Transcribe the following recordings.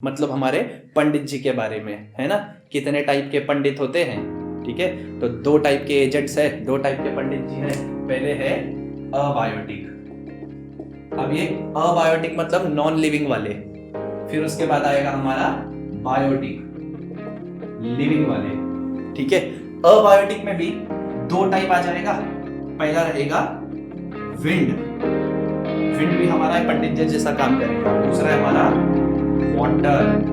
मतलब हमारे पंडित जी के बारे में, है ना। कितने टाइप के पंडित होते हैं, ठीक है। तो दो टाइप के एजेंट्स है, दो टाइप के पंडित जी हैं। पहले है अबायोटिक। अब ये अबायोटिक मतलब नॉन लिविंग वाले। फिर उसके बाद आएगा हमारा बायोटिक, लिविंग वाले, ठीक है। अबायोटिक में भी दो टाइप आ जाएगा। पहला रहेगा विंड, विंड भी हमारा पंडित जी जैसा काम करेगा। दूसरा है हमारा वाटर।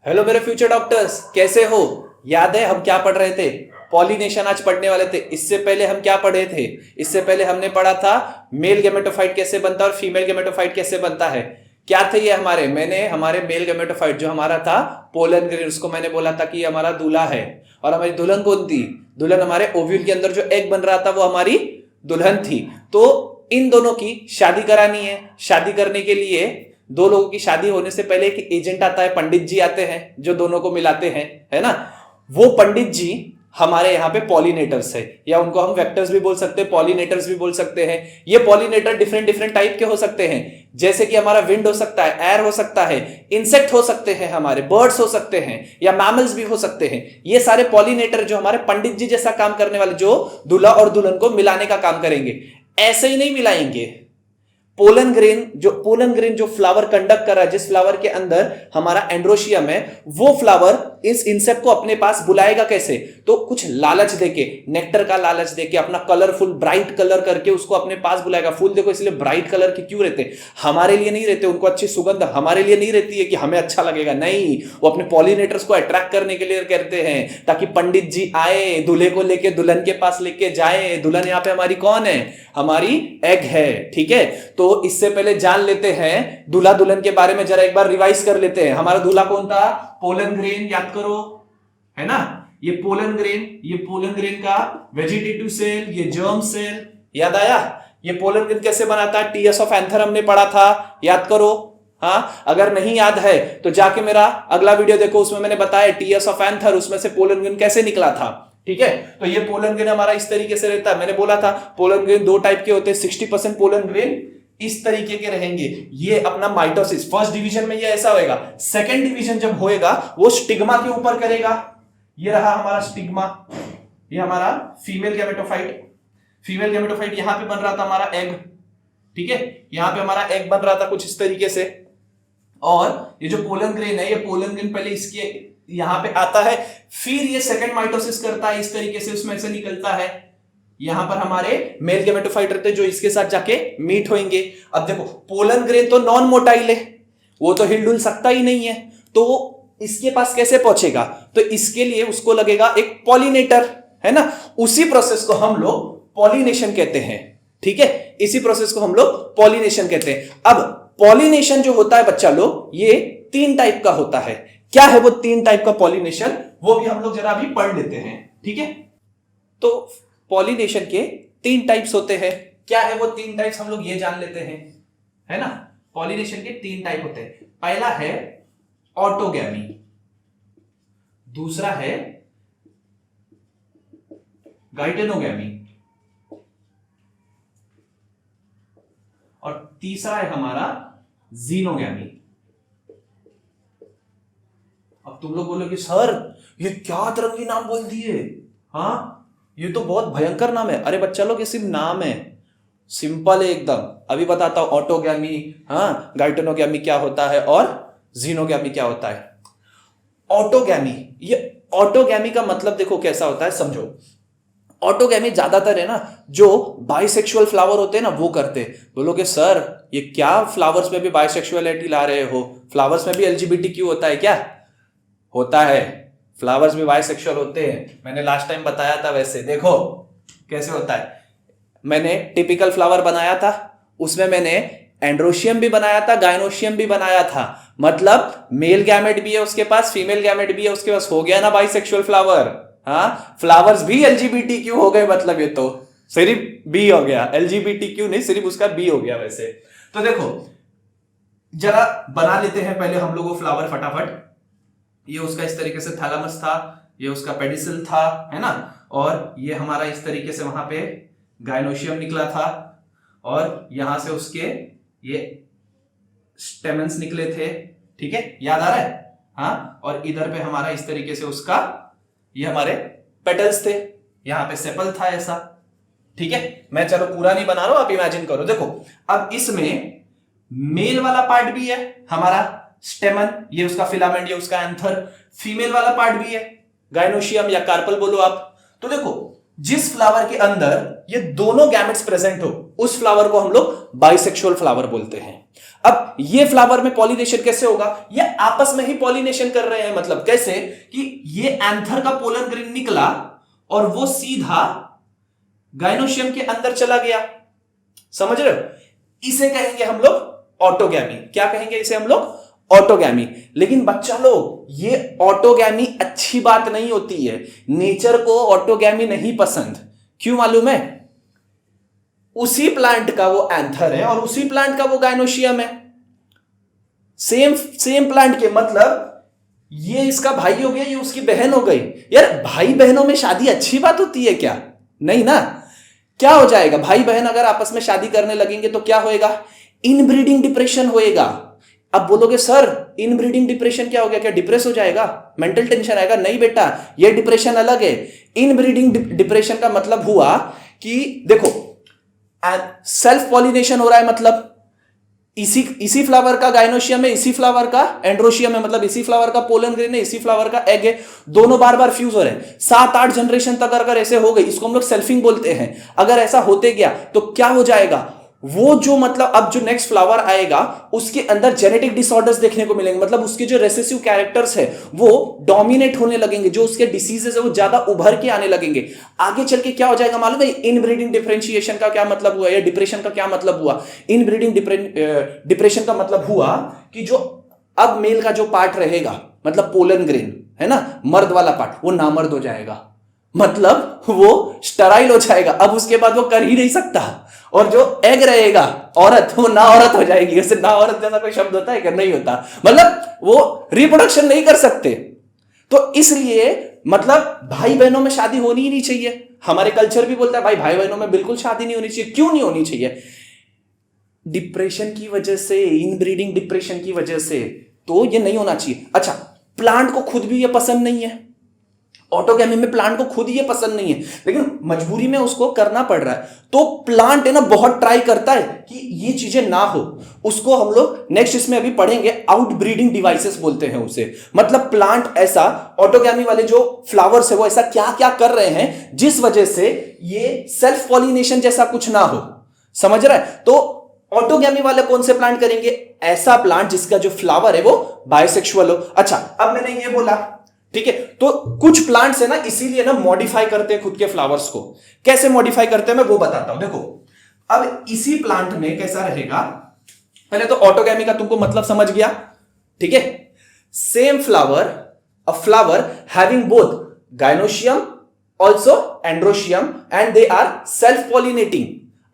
हेलो मेरे फ्यूचर डॉक्टर्स, कैसे हो? याद है हम क्या पढ़ रहे थे? पॉलिनेशन आज पढ़ने वाले थे। इससे पहले हम क्या पढ़े थे? इससे पहले हमने पढ़ा था मेल गेमेटोफाइट कैसे बनता है और फीमेल गेमेटोफाइट कैसे बनता है। क्या थे ये हमारे मेल गेमेटोफाइट जो हमारा था पोलन ग्रेन, उसको मैंने बोला था कि हमारा दूल्हा है। और हमारी दुल्हन कौन थी? दुल्हन हमारे ओव्यूल के अंदर जो एग बन रहा था वो हमारी दुल्हन थी। तो इन दोनों की शादी करानी है। शादी करने के लिए दो लोगों की शादी होने से पहले एक एजेंट आता है, पंडित जी आते हैं जो दोनों को मिलाते हैं, है ना। वो पंडित जी हमारे यहाँ पे पॉलिनेटर्स है, या उनको हम वेक्टर्स भी बोल सकते हैं, पॉलिनेटर्स भी बोल सकते हैं। ये पॉलिनेटर डिफरेंट डिफरेंट टाइप के हो सकते हैं, जैसे कि हमारा विंड हो सकता है, एयर हो सकता है, इंसेक्ट हो सकते हैं, हमारे बर्ड्स हो सकते हैं, या मैमल्स भी हो सकते हैं। ये सारे पॉलिनेटर जो हमारे पंडित जी जैसा काम करने वाले, जो दूल्हा और दुल्हन को मिलाने का काम करेंगे। ऐसे ही नहीं मिलाएंगे। पोलन ग्रेन जो फ्लावर कंडक्ट कर रहा है, जिस फ्लावर के अंदर हमारा एंड्रोशियम है, वो फ्लावर इस इंसेक्ट को अपने पास बुलाएगा कैसे? तो कुछ लालच देके, नेक्टर का लालच देके, अपना कलरफुल ब्राइट कलर करके उसको अपने पास बुलाएगा। फूल देखो इसलिए ब्राइट कलर के क्यों रहते? हमारे लिए नहीं रहते, उनको अच्छी सुगंध हमारे लिए नहीं रहती है कि हमें अच्छा लगेगा, नहीं, वो अपने पॉलिनेटर्स को अट्रैक्ट करने के लिए करते हैं, ताकि पंडित जी आए, दूल्हे को लेके दुल्हन के पास लेके जाए। दुल्हन यहाँ पे हमारी कौन है? हमारी एग है, ठीक है। तो इससे पहले जान लेते हैं दूल्हा दुल्हन के बारे में, जरा एक बार रिवाइज कर लेते हैं। हमारा दूल्हा कौन था? पोलन ग्रेन, याद करो, है ना। ये पोलन ग्रेन का वेजिटेटिव सेल, ये जर्म सेल, याद आया? ये पोलन ग्रेन कैसे बनाता है? टीएस ऑफ एंथर हमने पढ़ा था, याद करो। हाँ, अगर नहीं याद है तो जाके मेरा अगला वीडियो देखो, उसमें मैंने बताया टीएस ऑफ एंथर, उसमें से पोलन ग्रेन कैसे निकला था, ठीक है। तो ये पोलन ग्रेन हमारा इस तरीके से रहता है। मैंने बोला था पोलन ग्रेन दो टाइप के होते हैं। 60% पोलन ग्रेन इस तरीके के रहेंगे। ये अपना माइटोसिस फर्स्ट डिवीजन में ये ऐसा होएगा। सेकंड डिवीजन जब होएगा वो स्टिग्मा के ऊपर करेगा। ये रहा हमारा स्टिग्मा, ये हमारा फीमेल गैमेटोफाइट यहां पे बन रहा था हमारा एग, ठीक है। यहां पे हमारा एग बन रहा था कुछ इस तरीके से। और ये जो पोलन ग्रेन है, ये पोलन ग्रेन पहले इसके यहां पे आता है, फिर ये सेकंड माइटोसिस करता है इस तरीके से, उसमें से निकलता है। यहां पर हमारे मेल गैमेटोफाइट रहते हैं जो इसके साथ जाके मीट होंगे। अब देखो पोलन ग्रेन तो नॉन मोटाइल है, वो तो हिलडुल सकता ही नहीं है, तो इसके पास कैसे पहुंचेगा? तो इसके लिए उसको लगेगा एक पॉलिनेटर, है ना। उसी प्रोसेस को हम लोग पॉलिनेशन कहते हैं, ठीक है। इसी प्रोसेस को हम लोग पॉलिनेशन कहते हैं। अब पॉलिनेशन जो होता है बच्चा लोग, ये 3 टाइप का होता है। क्या है वो 3 टाइप का पॉलिनेशन? वो भी हम लोग जरा अभी पढ़ लेते हैं, ठीक है। तो पॉलिनेशन के 3 टाइप्स होते हैं। क्या है वो 3 टाइप्स? हम लोग ये जान लेते हैं, है ना। पॉलिनेशन के 3 टाइप होते हैं। पहला है ऑटोगैमी, दूसरा है गाइटेनोगैमी, और तीसरा है हमारा जीनोगैमी। अब तुम लोग बोलोगे सर ये क्या तरंगी नाम बोल दिए, हाँ ये तो बहुत भयंकर नाम है। अरे बच्चा लोग ये सिर्फ नाम है, सिंपल है एकदम। अभी बताता हूं ऑटोगैमी, हाँ, गाइटेनोगैमी क्या होता है और जीनोगैमी क्या होता है। ऑटोगैमी, ये ऑटोगैमी का मतलब देखो कैसा होता है, समझो। ऑटोगैमी ज्यादातर है ना जो बाइसेक्सुअल फ्लावर होते हैं ना वो करते हैं। बोलोगे सर ये क्या फ्लावर्स में भी बाइसेक्सुअलिटी ला रहे हो? फ्लावर्स में भी एलजीबीटीक्यू होता है क्या? होता है, फ्लावर्स भी बाइसेक्सुअल होते हैं। मैंने लास्ट टाइम बताया था, वैसे देखो कैसे होता है। मैंने टिपिकल फ्लावर बनाया था, उसमें मैंने एंड्रोशियम भी बनाया था, गायनोशियम भी बनाया था। मतलब मेल गैमेट भी है उसके पास, फीमेल गैमेट भी है उसके पास, हो गया ना बाइसेक्सुअल फ्लावर। हाँ, फ्लावर्स भी एलजीबीटीक्यू हो गए, मतलब ये तो सिर्फ बी हो गया, एलजीबीटीक्यू नहीं, सिर्फ उसका बी हो गया वैसे। तो देखो जरा बना लेते हैं पहले हम लोग वो फ्लावर फटाफट। ये उसका इस तरीके से थैलेमस था, ये उसका पेडिसल था, है ना। और ये हमारा इस तरीके से वहां पे गायनोशियम निकला था और यहां से उसके ये स्टेमेंस निकले थे, ठीक है, याद आ रहा है? हाँ, और इधर पे हमारा इस तरीके से उसका ये हमारे पेटल्स थे, यहां पे सेपल था ऐसा, ठीक है। मैं चलो पूरा नहीं बना रहा हूं, आप इमेजिन करो। देखो अब इसमें मेल वाला पार्ट भी है हमारा स्टेमन, ये उसका फिलामेंट, ये उसका एंथर। फीमेल वाला पार्ट भी है, गायनोशियम या कार्पल बोलो आप। तो देखो जिस फ्लावर के अंदर ये दोनों गैमेट्स प्रेजेंट हो उस फ्लावर को हम लोग बाइसेक्सुअल फ्लावर बोलते हैं। अब ये फ्लावर में पॉलिनेशन कैसे होगा? ये आपस में ही पॉलिनेशन कर रहे हैं, मतलब कैसे कि ये एंथर का पोलन ग्रेन निकला और वो सीधा गायनोशियम के अंदर चला गया, समझ रहे हो? इसे कहेंगे हम लोग ऑटोगैमी। क्या कहेंगे इसे हम लोग? ऑटोगैमी। लेकिन बच्चा लोग ये ऑटोगैमी अच्छी बात नहीं होती है, नेचर को ऑटोगैमी नहीं पसंद। क्यों मालूम है? उसी प्लांट का वो एंथर है और उसी प्लांट का वो गायनोशियम है, सेम प्लांट के, मतलब ये इसका भाई हो गया, ये उसकी बहन हो गई। यार भाई बहनों में शादी अच्छी बात होती है क्या? नहीं ना। क्या हो जाएगा? भाई बहन अगर आपस में शादी करने लगेंगे तो क्या होएगा? इनब्रीडिंग डिप्रेशन होएगा। अब बोलोगे सर इनब्रीडिंग डिप्रेशन क्या हो गया? क्या डिप्रेस हो जाएगा? मेंटल टेंशन आएगा? नहीं बेटा, ये डिप्रेशन अलग है। इनब्रीडिंग डिप्रेशन का मतलब हुआ कि देखो सेल्फ पॉलिनेशन हो रहा है, मतलब इसी फ्लावर का गायनोशियम है, इसी फ्लावर का एंड्रोशियम है, मतलब इसी फ्लावर का पोलन ग्रेन है, इसी फ्लावर का एग है, दोनों बार बार फ्यूज हो रहे हैं। 7-8 जनरेशन तक अगर ऐसे हो गई, इसको हम लोग सेल्फिंग बोलते हैं। अगर ऐसा होते गया तो क्या हो जाएगा? वो जो मतलब अब जो नेक्स्ट फ्लावर आएगा उसके अंदर जेनेटिक डिसऑर्डर्स देखने को मिलेंगे, मतलब उसके जो रेसेसिव कैरेक्टर्स है वो डोमिनेट होने लगेंगे, जो उसके डिसीजेस है वो ज्यादा उभर के आने लगेंगे। आगे चल के क्या हो जाएगा मालूम है? इनब्रीडिंग डिफरेंशिएशन का क्या मतलब हुआ, या डिप्रेशन का क्या मतलब हुआ? इनब्रीडिंग डिप्रेशन का मतलब हुआ कि जो अब मेल का जो पार्ट रहेगा, मतलब पोलन ग्रेन है ना, मर्द वाला पार्ट, वो नामर्द हो जाएगा, मतलब वो स्टराइल हो जाएगा। अब उसके बाद वो कर ही नहीं सकता। और जो एग रहेगा औरत, वो ना औरत हो जाएगी। वैसे ना औरत जैसा कोई शब्द होता है क्या? नहीं होता, मतलब वो रिप्रोडक्शन नहीं कर सकते। तो इसलिए मतलब भाई बहनों में शादी होनी ही नहीं चाहिए। हमारे कल्चर भी बोलता है भाई भाई बहनों में बिल्कुल शादी नहीं होनी चाहिए। क्यों नहीं होनी चाहिए? डिप्रेशन की वजह से, इनब्रीडिंग डिप्रेशन की वजह से तो ये नहीं होना चाहिए। अच्छा, प्लांट को खुद भी ये पसंद नहीं है, ऑटोगैमी में प्लांट को खुद ये पसंद नहीं है, लेकिन मजबूरी में उसको करना पड़ रहा है। तो प्लांट है ना बहुत ट्राई करता है कि ये चीजें ना हो। उसको हम लोग नेक्स्ट इसमें अभी पढ़ेंगे, आउटब्रीडिंग डिवाइसेस बोलते हैं उसे। मतलब प्लांट ऐसा, ऑटोगैमी वाले जो फ्लावर्स है वो ऐसा क्या क्या कर रहे हैं जिस वजह से ये सेल्फ पॉलिनेशन जैसा कुछ ना हो, समझ रहा है? तो ऑटोगैमी वाले कौन से प्लांट करेंगे? ऐसा प्लांट जिसका जो फ्लावर है वो बायसेक्सुअल हो। अच्छा, अब मैंने ये बोला, ठीक है, तो कुछ प्लांट्स है ना इसीलिए ना मॉडिफाई करते हैं खुद के फ्लावर्स को। कैसे मॉडिफाई करते हैं मैं वो बताता हूं। देखो अब इसी प्लांट में कैसा रहेगा, पहले तो ऑटोगैमी का तुमको मतलब समझ गया, ठीक है। Same flower, a flower having both gynoecium also androecium and they are self pollinating,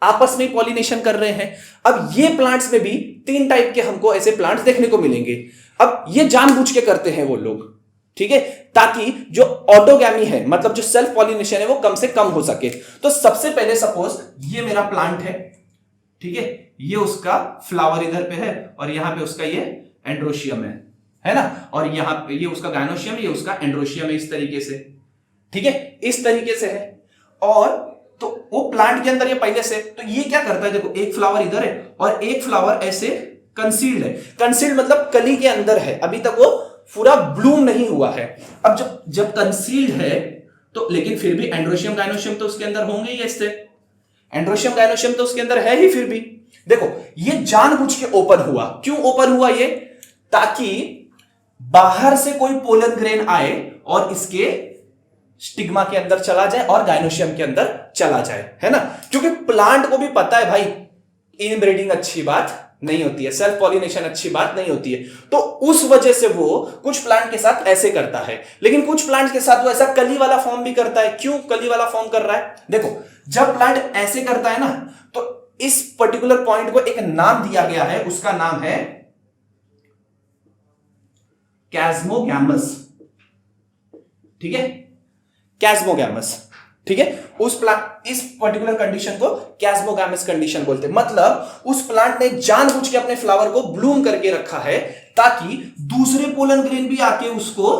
आपस में पॉलिनेशन कर रहे हैं। अब ये प्लांट्स में भी 3 टाइप के हमको ऐसे प्लांट्स देखने को मिलेंगे। अब ये जानबूझ के करते हैं वो लोग, ठीक है, ताकि जो ऑटोगैमी है, मतलब जो सेल्फ पॉलिनेशन है वो कम से कम हो सके। तो सबसे पहले सपोज ये मेरा प्लांट है, ठीक है, ये उसका फ्लावर इधर पे है और यहां पे उसका ये एंड्रोशियम है ना, और यहां पे ये उसका गायनोशियम, ये उसका एंड्रोशियम है, इस तरीके से, ठीक है, इस तरीके से है। और तो वो प्लांट के अंदर ये पहले से, तो ये क्या करता है, देखो एक फ्लावर इधर है और एक फ्लावर ऐसे कंसील्ड है। कंसील्ड मतलब कली के अंदर है, अभी तक वो पूरा ब्लूम नहीं हुआ है। अब जब कंसील्ड है तो, लेकिन फिर भी एंड्रोशियम गायनोशियम तो उसके अंदर होंगे ही, ऐसे एंड्रोशियम गायनोशियम तो उसके अंदर है ही। फिर भी देखो ये जानबूझ के ओपन हुआ। क्यों ओपन हुआ ये? ताकि बाहर से कोई पोलन ग्रेन आए और इसके स्टिग्मा के अंदर चला जाए और गायनोशियम के अंदर चला जाए, है ना। क्योंकि प्लांट को भी पता है भाई इनब्रीडिंग अच्छी बात नहीं होती है, सेल्फ पॉलिनेशन अच्छी बात नहीं होती है, तो उस वजह से वो कुछ प्लांट के साथ ऐसे करता है। लेकिन कुछ प्लांट के साथ वो ऐसा कली वाला फॉर्म भी करता है। क्यों कली वाला फॉर्म कर रहा है? देखो जब प्लांट ऐसे करता है ना, तो इस पर्टिकुलर पॉइंट को एक नाम दिया गया है, उसका नाम है कैस्मोगैमस, ठीक है, कैस्मोगैमस। ठीक है, उस प्लांट, इस पर्टिकुलर कंडीशन को कैस्मोगैमस कंडीशन बोलते हैं। मतलब उस प्लांट ने जानबूझ के अपने फ्लावर को ब्लूम करके रखा है ताकि दूसरे पोलन ग्रेन भी आके उसको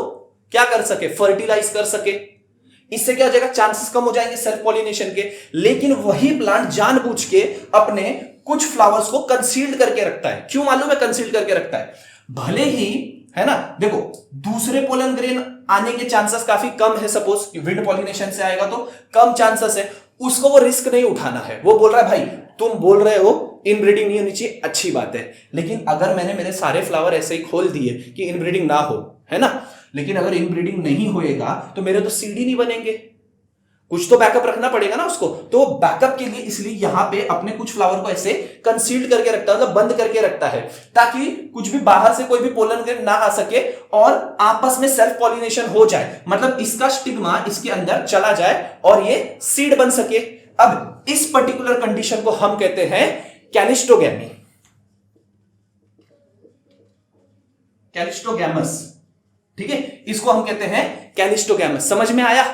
क्या कर सके, फर्टिलाइज कर सके। इससे क्या हो जाएगा, चांसेस कम हो जाएंगे सेल्फ पॉलिनेशन के। लेकिन वही प्लांट जानबूझ के अपने कुछ फ्लावर्स को कंसील्ड करके रखता है। क्यों मालूम है कंसील्ड करके रखता है? भले ही, है ना, देखो दूसरे पोलन ग्रेन आने के चांसेस काफी कम है, सपोज विंड पॉलिनेशन से आएगा तो कम चांसेस है, उसको वो रिस्क नहीं उठाना है। वो बोल रहा है भाई तुम बोल रहे हो इनब्रीडिंग नहीं होनी चाहिए, अच्छी बात है, लेकिन अगर मैंने मेरे सारे फ्लावर ऐसे ही खोल दिए कि इनब्रीडिंग ना हो, है ना, लेकिन अगर इनब्रीडिंग नहीं होएगा तो मेरे तो सीड ही नहीं बनेंगे, कुछ तो बैकअप रखना पड़ेगा ना उसको। तो बैकअप के लिए इसलिए यहां पे अपने कुछ फ्लावर को ऐसे कंसील्ड करके रखता है, मतलब बंद करके रखता है, ताकि कुछ भी बाहर से कोई भी पोलन ग्रेन ना आ सके और आपस में सेल्फ पॉलिनेशन हो जाए, मतलब इसका स्टिग्मा इसके अंदर चला जाए और ये सीड बन सके। अब इस पर्टिकुलर कंडीशन को हम कहते हैं कैलिस्टोगैमी, कैलिस्टोगैमस, ठीक है, इसको हम कहते हैं कैलिस्टोगैमस। समझ में आया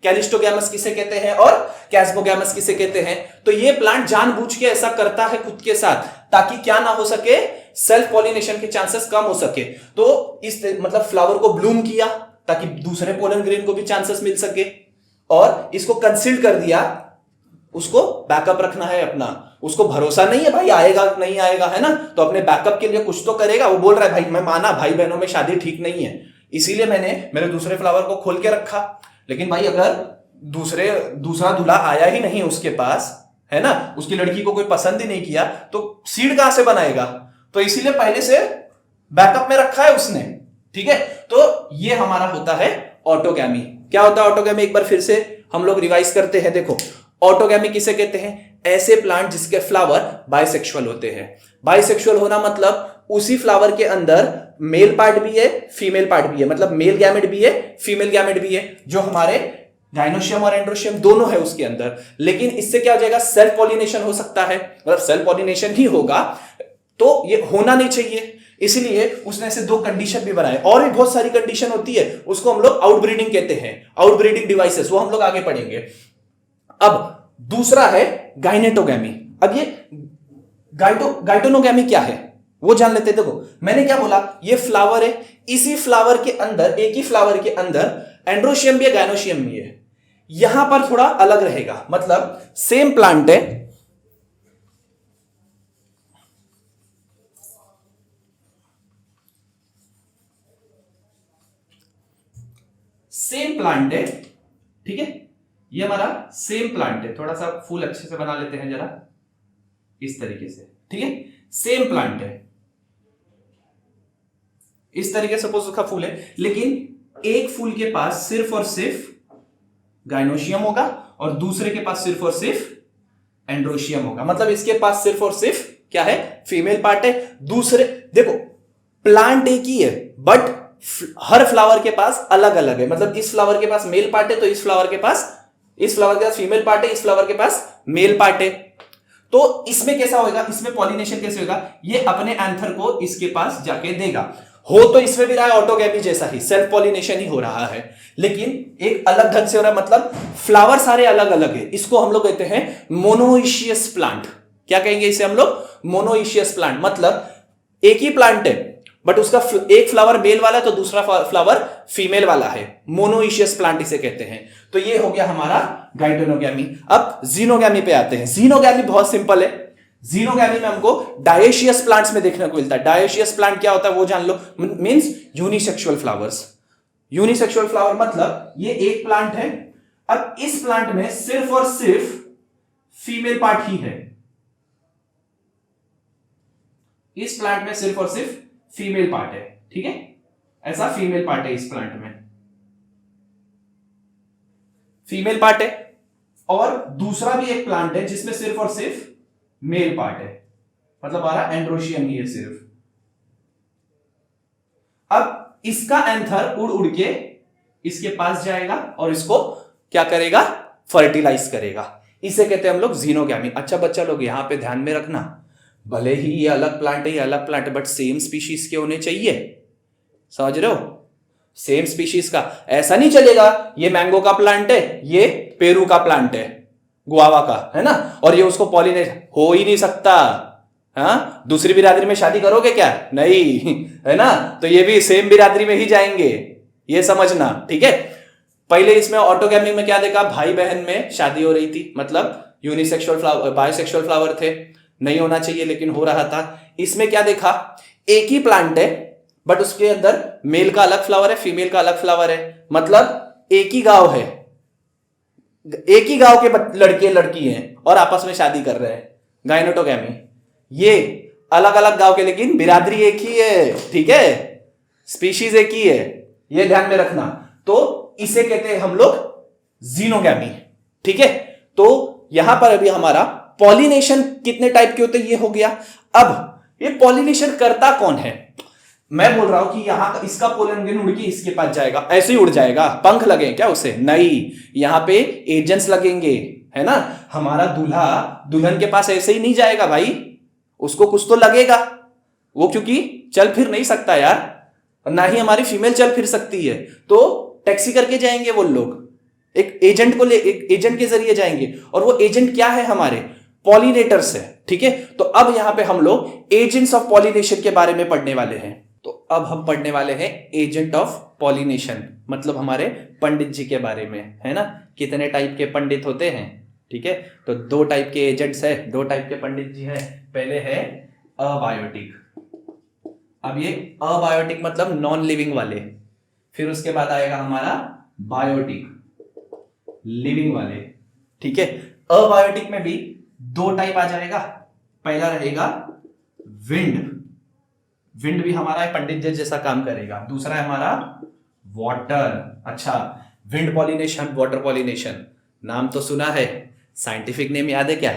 कैलिस्टोगैमस किसे कहते हैं और कैस्मोगैमस किसे कहते हैं? तो ये प्लांट जानबूझ के ऐसा करता है खुद के साथ ताकि क्या ना हो सके, सेल्फ पॉलिनेशन के चांसेस कम हो सके। तो इस मतलब फ्लावर को ब्लूम किया ताकि दूसरे पोलन ग्रेन को भी चांसेस मिल सके, और इसको कंसील कर दिया, उसको बैकअप रखना है अपना, उसको भरोसा नहीं है भाई आएगा नहीं आएगा, है ना, तो अपने बैकअप के लिए कुछ तो करेगा। वो बोल रहा है भाई मैं माना भाई बहनों में शादी ठीक नहीं है, इसीलिए मैंने मेरे दूसरे फ्लावर को खोल के रखा, लेकिन भाई अगर दूसरा दूल्हा आया ही नहीं उसके पास, है ना, उसकी लड़की को कोई पसंद ही नहीं किया, तो सीड कहां से बनाएगा? तो इसीलिए पहले से बैकअप में रखा है उसने, ठीक है। तो ये हमारा होता है ऑटोगैमी। क्या होता है ऑटोगैमी? एक बार फिर से हम लोग रिवाइज करते हैं। देखो ऑटोगैमी किसे कहते हैं? ऐसे प्लांट जिसके फ्लावर बाइसेक्सुअल होते हैं। बाइसेक्सुअल होना मतलब उसी फ्लावर के अंदर मेल पार्ट भी है, फीमेल पार्ट भी है, मतलब मेल गैमेट भी है, फीमेल गैमेट भी है, जो हमारे गाइनोशियम और एंड्रोशियम दोनों है उसके अंदर। लेकिन इससे क्या हो जाएगा, सेल्फ पॉलिनेशन हो सकता है, मतलब सेल्फ पॉलिनेशन ही होगा, तो ये होना नहीं चाहिए, इसलिए उसने ऐसे दो कंडीशन भी बनाए। और भी बहुत सारी कंडीशन होती है, उसको हम लोग आउटब्रीडिंग कहते हैं, आउटब्रीडिंग डिवाइसेस, वो हम लोग आगे पढ़ेंगे। अब दूसरा है गाइनेटोगैमी। अब ये गाइटोनोगैमी क्या है वो जान लेते हैं। देखो मैंने क्या बोला, ये फ्लावर है, इसी फ्लावर के अंदर, एक ही फ्लावर के अंदर एंड्रोशियम भी है, गाइनोशियम भी है। यहां पर थोड़ा अलग रहेगा, मतलब सेम प्लांट है, सेम प्लांट है, ठीक है, ये हमारा सेम प्लांट है। थोड़ा सा फूल अच्छे से बना लेते हैं जरा, इस तरीके से, ठीक है, सेम प्लांट है, इस तरीके से सपोज उसका फूल है, लेकिन एक फूल के पास सिर्फ और सिर्फ गाइनोशियम होगा और दूसरे के पास सिर्फ और सिर्फ एंड्रोशियम होगा। मतलब इसके पास सिर्फ और सिर्फ क्या है, फीमेल पार्ट है, दूसरे, देखो प्लांट एक ही है बट हर फ्लावर के पास अलग अलग है। मतलब इस फ्लावर के पास मेल पार्ट है तो इस फ्लावर के पास फीमेल पार्ट है, इस फ्लावर के पास मेल पार्ट है। तो इसमें कैसा होगा, इसमें पॉलिनेशन कैसे होगा, ये अपने एंथर को इसके पास जाके देगा। हो तो इसमें भी रहा है ऑटोगैमी जैसा ही, सेल्फ पॉलिनेशन ही हो रहा है, लेकिन एक अलग ढंग से हो रहा है, मतलब फ्लावर सारे अलग अलग है। इसको हम लोग कहते हैं मोनोइशियस प्लांट। क्या कहेंगे इसे हम लोग, मोनोइशियस प्लांट। मतलब एक ही प्लांट है बट उसका एक फ्लावर मेल वाला है तो दूसरा फ्लावर फीमेल वाला है, मोनोइशियस प्लांट इसे कहते हैं। तो ये हो गया हमारा गाइटोनोगैमी। अब जीनोगैमी पे आते हैं। जीनोगैमी बहुत सिंपल है। जीनोगैमी में हमको डायेशियस प्लांट्स में देखने को मिलता है। डायेशियस प्लांट क्या होता है वो जान लो, means unisexual flowers. Unisexual flower मतलब ये एक प्लांट है, अब इस प्लांट में सिर्फ और सिर्फ फीमेल पार्ट ही है, इस प्लांट में सिर्फ और सिर्फ फीमेल पार्ट है, ठीक है, ऐसा फीमेल पार्ट है इस प्लांट में, फीमेल पार्ट है। और दूसरा भी एक प्लांट है जिसमें सिर्फ और सिर्फ मेल पार्ट है, मतलब हमारा एंड्रोशियम ही है सिर्फ। अब इसका एंथर उड़ उड़ के इसके पास जाएगा और इसको क्या करेगा, फर्टिलाइज करेगा। इसे कहते हैं हम लोग जीनोगैमी। अच्छा बच्चा लोग यहां पे ध्यान में रखना, भले ही ये अलग प्लांट है, ये अलग प्लांट है, बट सेम स्पीशीज के होने चाहिए, समझ रहे हो। सेम स्पीशीज का। ऐसा नहीं चलेगा ये मैंगो का प्लांट है, ये पेरू का प्लांट है, गुआवा का, है ना, और ये उसको पॉलिनेट हो ही नहीं सकता। हाँ, दूसरी बिरादरी में शादी करोगे क्या? नहीं, है ना, तो ये भी सेम बिरादरी में ही जाएंगे, ये समझना, ठीक है। पहले इसमें ऑटोगैमी में क्या देखा, भाई बहन में शादी हो रही थी, मतलब यूनिसेक्सुअल फ्लावर, बायोसेक्सुअल फ्लावर थे, नहीं होना चाहिए लेकिन हो रहा था। इसमें क्या देखा, एक ही प्लांट है बट उसके अंदर मेल का अलग फ्लावर है, फीमेल का अलग फ्लावर है, मतलब एक ही गांव है, एक ही गांव के लड़के लड़की हैं और आपस में शादी कर रहे हैं, गायनोटोगैमी। ये अलग अलग गांव के लेकिन बिरादरी एक ही है, ठीक है, स्पीशीज एक ही है, ये ध्यान में रखना। तो इसे कहते हैं हम लोग जीनोगैमी, ठीक है। तो यहां पर अभी हमारा पॉलिनेशन कितने टाइप के होते हैं ये हो गया। अब ये पॉलिनेशन करता कौन है, मैं बोल रहा हूं कि यहां इसका पोलन ग्रेन उड़ के इसके पास जाएगा, ऐसे ही उड़ जाएगा, पंख लगे क्या उसे? नहीं, यहां पे एजेंट्स लगेंगे, है ना। हमारा दूल्हा दुल्हन के पास ऐसे ही नहीं जाएगा भाई, उसको कुछ तो लगेगा, वो क्योंकि चल फिर नहीं सकता यार, ना ही हमारी फीमेल चल फिर सकती है, तो टैक्सी करके जाएंगे वो लोग, एक एजेंट को एक एजेंट के जरिए जाएंगे, और वो एजेंट क्या है, हमारे पॉलिनेटर्स है, ठीक है। तो अब यहां पे हम लोग एजेंट्स ऑफ पॉलिनेशन के बारे में पढ़ने वाले हैं। तो अब हम पढ़ने वाले हैं एजेंट ऑफ पॉलिनेशन, मतलब हमारे पंडित जी के बारे में, है ना, कितने टाइप के पंडित होते हैं, ठीक है। तो दो टाइप के एजेंट्स है, दो टाइप के पंडित जी हैं। पहले है अबायोटिक, अब ये अबायोटिक मतलब नॉन लिविंग वाले, फिर उसके बाद आएगा हमारा बायोटिक, लिविंग वाले, ठीक है। अबायोटिक में भी दो टाइप आ जाएगा, पहला रहेगा विंड, विंड भी हमारा पंडित जी जैसा काम करेगा, दूसरा है हमारा वाटर। अच्छा, विंड पॉलिनेशन, वाटर पॉलिनेशन, नाम तो सुना है, साइंटिफिक नेम याद है क्या?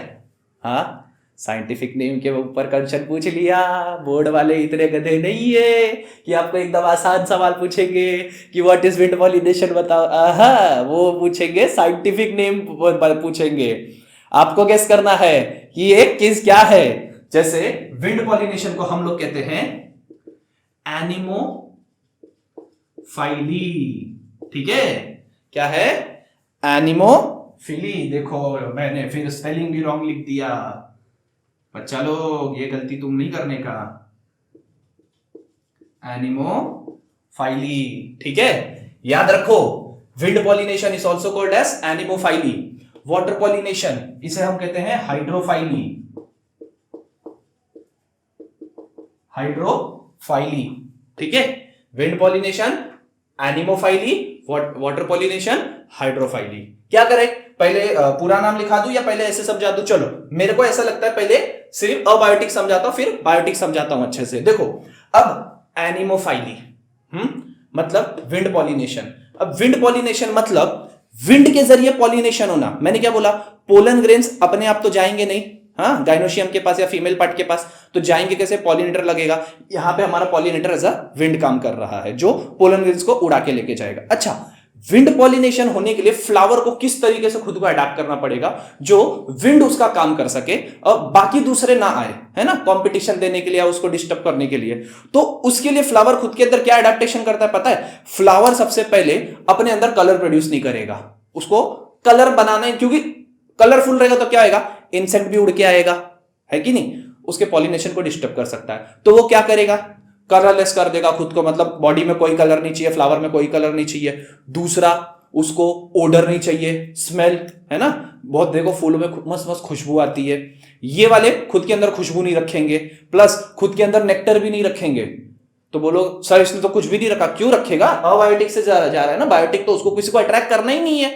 हाँ, साइंटिफिक नेम के ऊपर क्वेश्चन पूछ लिया, बोर्ड वाले इतने गधे नहीं है कि आपको एकदम आसान सवाल पूछेंगे कि व्हाट इज विंड पॉलिनेशन बताओ, आहा, वो पूछेंगे साइंटिफिक नेम पूछेंगे, आपको गेस करना है कि ये किस क्या है। जैसे विंड पॉलिनेशन को हम लोग कहते हैं एनिमोफाइली, ठीक है, क्या है? एनिमोफिली। देखो मैंने फिर स्पेलिंग भी रॉन्ग लिख दिया, बच्चा लोग ये गलती तुम नहीं करने का, एनिमोफाइली, ठीक है, याद रखो। Wind pollination is also called as anemophily. Water pollination इसे हम कहते हैं हाइड्रोफाइली, हाइड्रोफाइली, ठीक है। Wind pollination anemophily, water pollination hydrophily. क्या करें, पहले पूरा नाम लिखा दूं या पहले ऐसे समझा दूं? चलो, मेरे को ऐसा लगता है पहले सिर्फ अबायोटिक समझाता हूं फिर बायोटिक समझाता हूं अच्छे से। देखो, अब एनिमोफाइली मतलब विंड पॉलिनेशन। अब विंड पॉलिनेशन मतलब विंड के जरिए पॉलिनेशन होना। मैंने क्या बोला, पोलन ग्रेन्स अपने आप तो जाएंगे नहीं, हाँ, गाइनोशियम के पास या फीमेल पार्ट के पास, तो जाएंगे कैसे? पॉलिनेटर लगेगा। यहां पे हमारा पॉलिनेटर एज अ विंड काम कर रहा है, जो पोलन ग्रेन्स को उड़ा के लेके जाएगा। अच्छा, विंड पॉलिनेशन होने के लिए फ्लावर को किस तरीके से खुद को अडैप्ट करना पड़ेगा जो विंड उसका काम कर सके और बाकी दूसरे ना आए, है ना, कंपटीशन देने के लिए या उसको डिस्टर्ब करने के लिए। तो उसके लिए फ्लावर खुद के अंदर क्या अडेप्टेशन करता है पता है? फ्लावर सबसे पहले अपने अंदर कलर प्रोड्यूस नहीं करेगा, उसको कलर बनाना है, क्योंकि कलरफुल रहेगा तो क्या आएगा? इंसेक्ट भी उड़ के आएगा, है कि नहीं, उसके पॉलिनेशन को डिस्टर्ब कर सकता है। तो वो क्या करेगा? कलरलेस कर देगा खुद को, मतलब बॉडी में कोई कलर नहीं चाहिए, फ्लावर में कोई कलर नहीं चाहिए। दूसरा, उसको ओडर नहीं चाहिए, स्मेल, है ना, बहुत देखो फूलों में मस्त मस्त खुशबू आती है, ये वाले खुद के अंदर खुशबू नहीं रखेंगे, प्लस खुद के अंदर नेक्टर भी नहीं रखेंगे। तो बोलो सर इसने तो कुछ भी नहीं रखा, क्यों रखेगा? अबायोटिक से जा रहा है ना, बायोटिक तो उसको किसी को अट्रैक्ट करना ही नहीं है,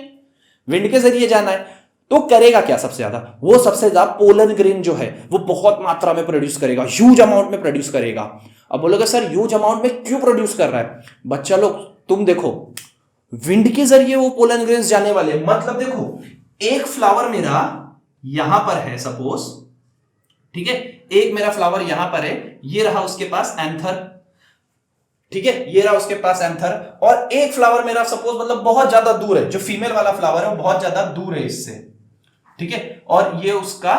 विंड के जरिए जाना है। तो करेगा क्या सबसे ज्यादा? वो सबसे ज्यादा पोलन ग्रेन जो है वो बहुत मात्रा में प्रोड्यूस करेगा, ह्यूज अमाउंट में प्रोड्यूस करेगा। अब बोलोगे सर ह्यूज अमाउंट में क्यों प्रोड्यूस कर रहा है? बच्चा लोग तुम देखो, विंड के जरिए वो पोलन ग्रेन्स जाने वाले, मतलब देखो एक फ्लावर मेरा यहां पर है सपोज, ठीक है, एक मेरा फ्लावर यहां पर है, ये रहा उसके पास एंथर, ठीक है, ये रहा उसके पास एंथर, और एक फ्लावर मेरा सपोज मतलब बहुत ज्यादा दूर है, जो फीमेल वाला फ्लावर है वो बहुत ज्यादा दूर है इससे, ठीक है, और ये उसका,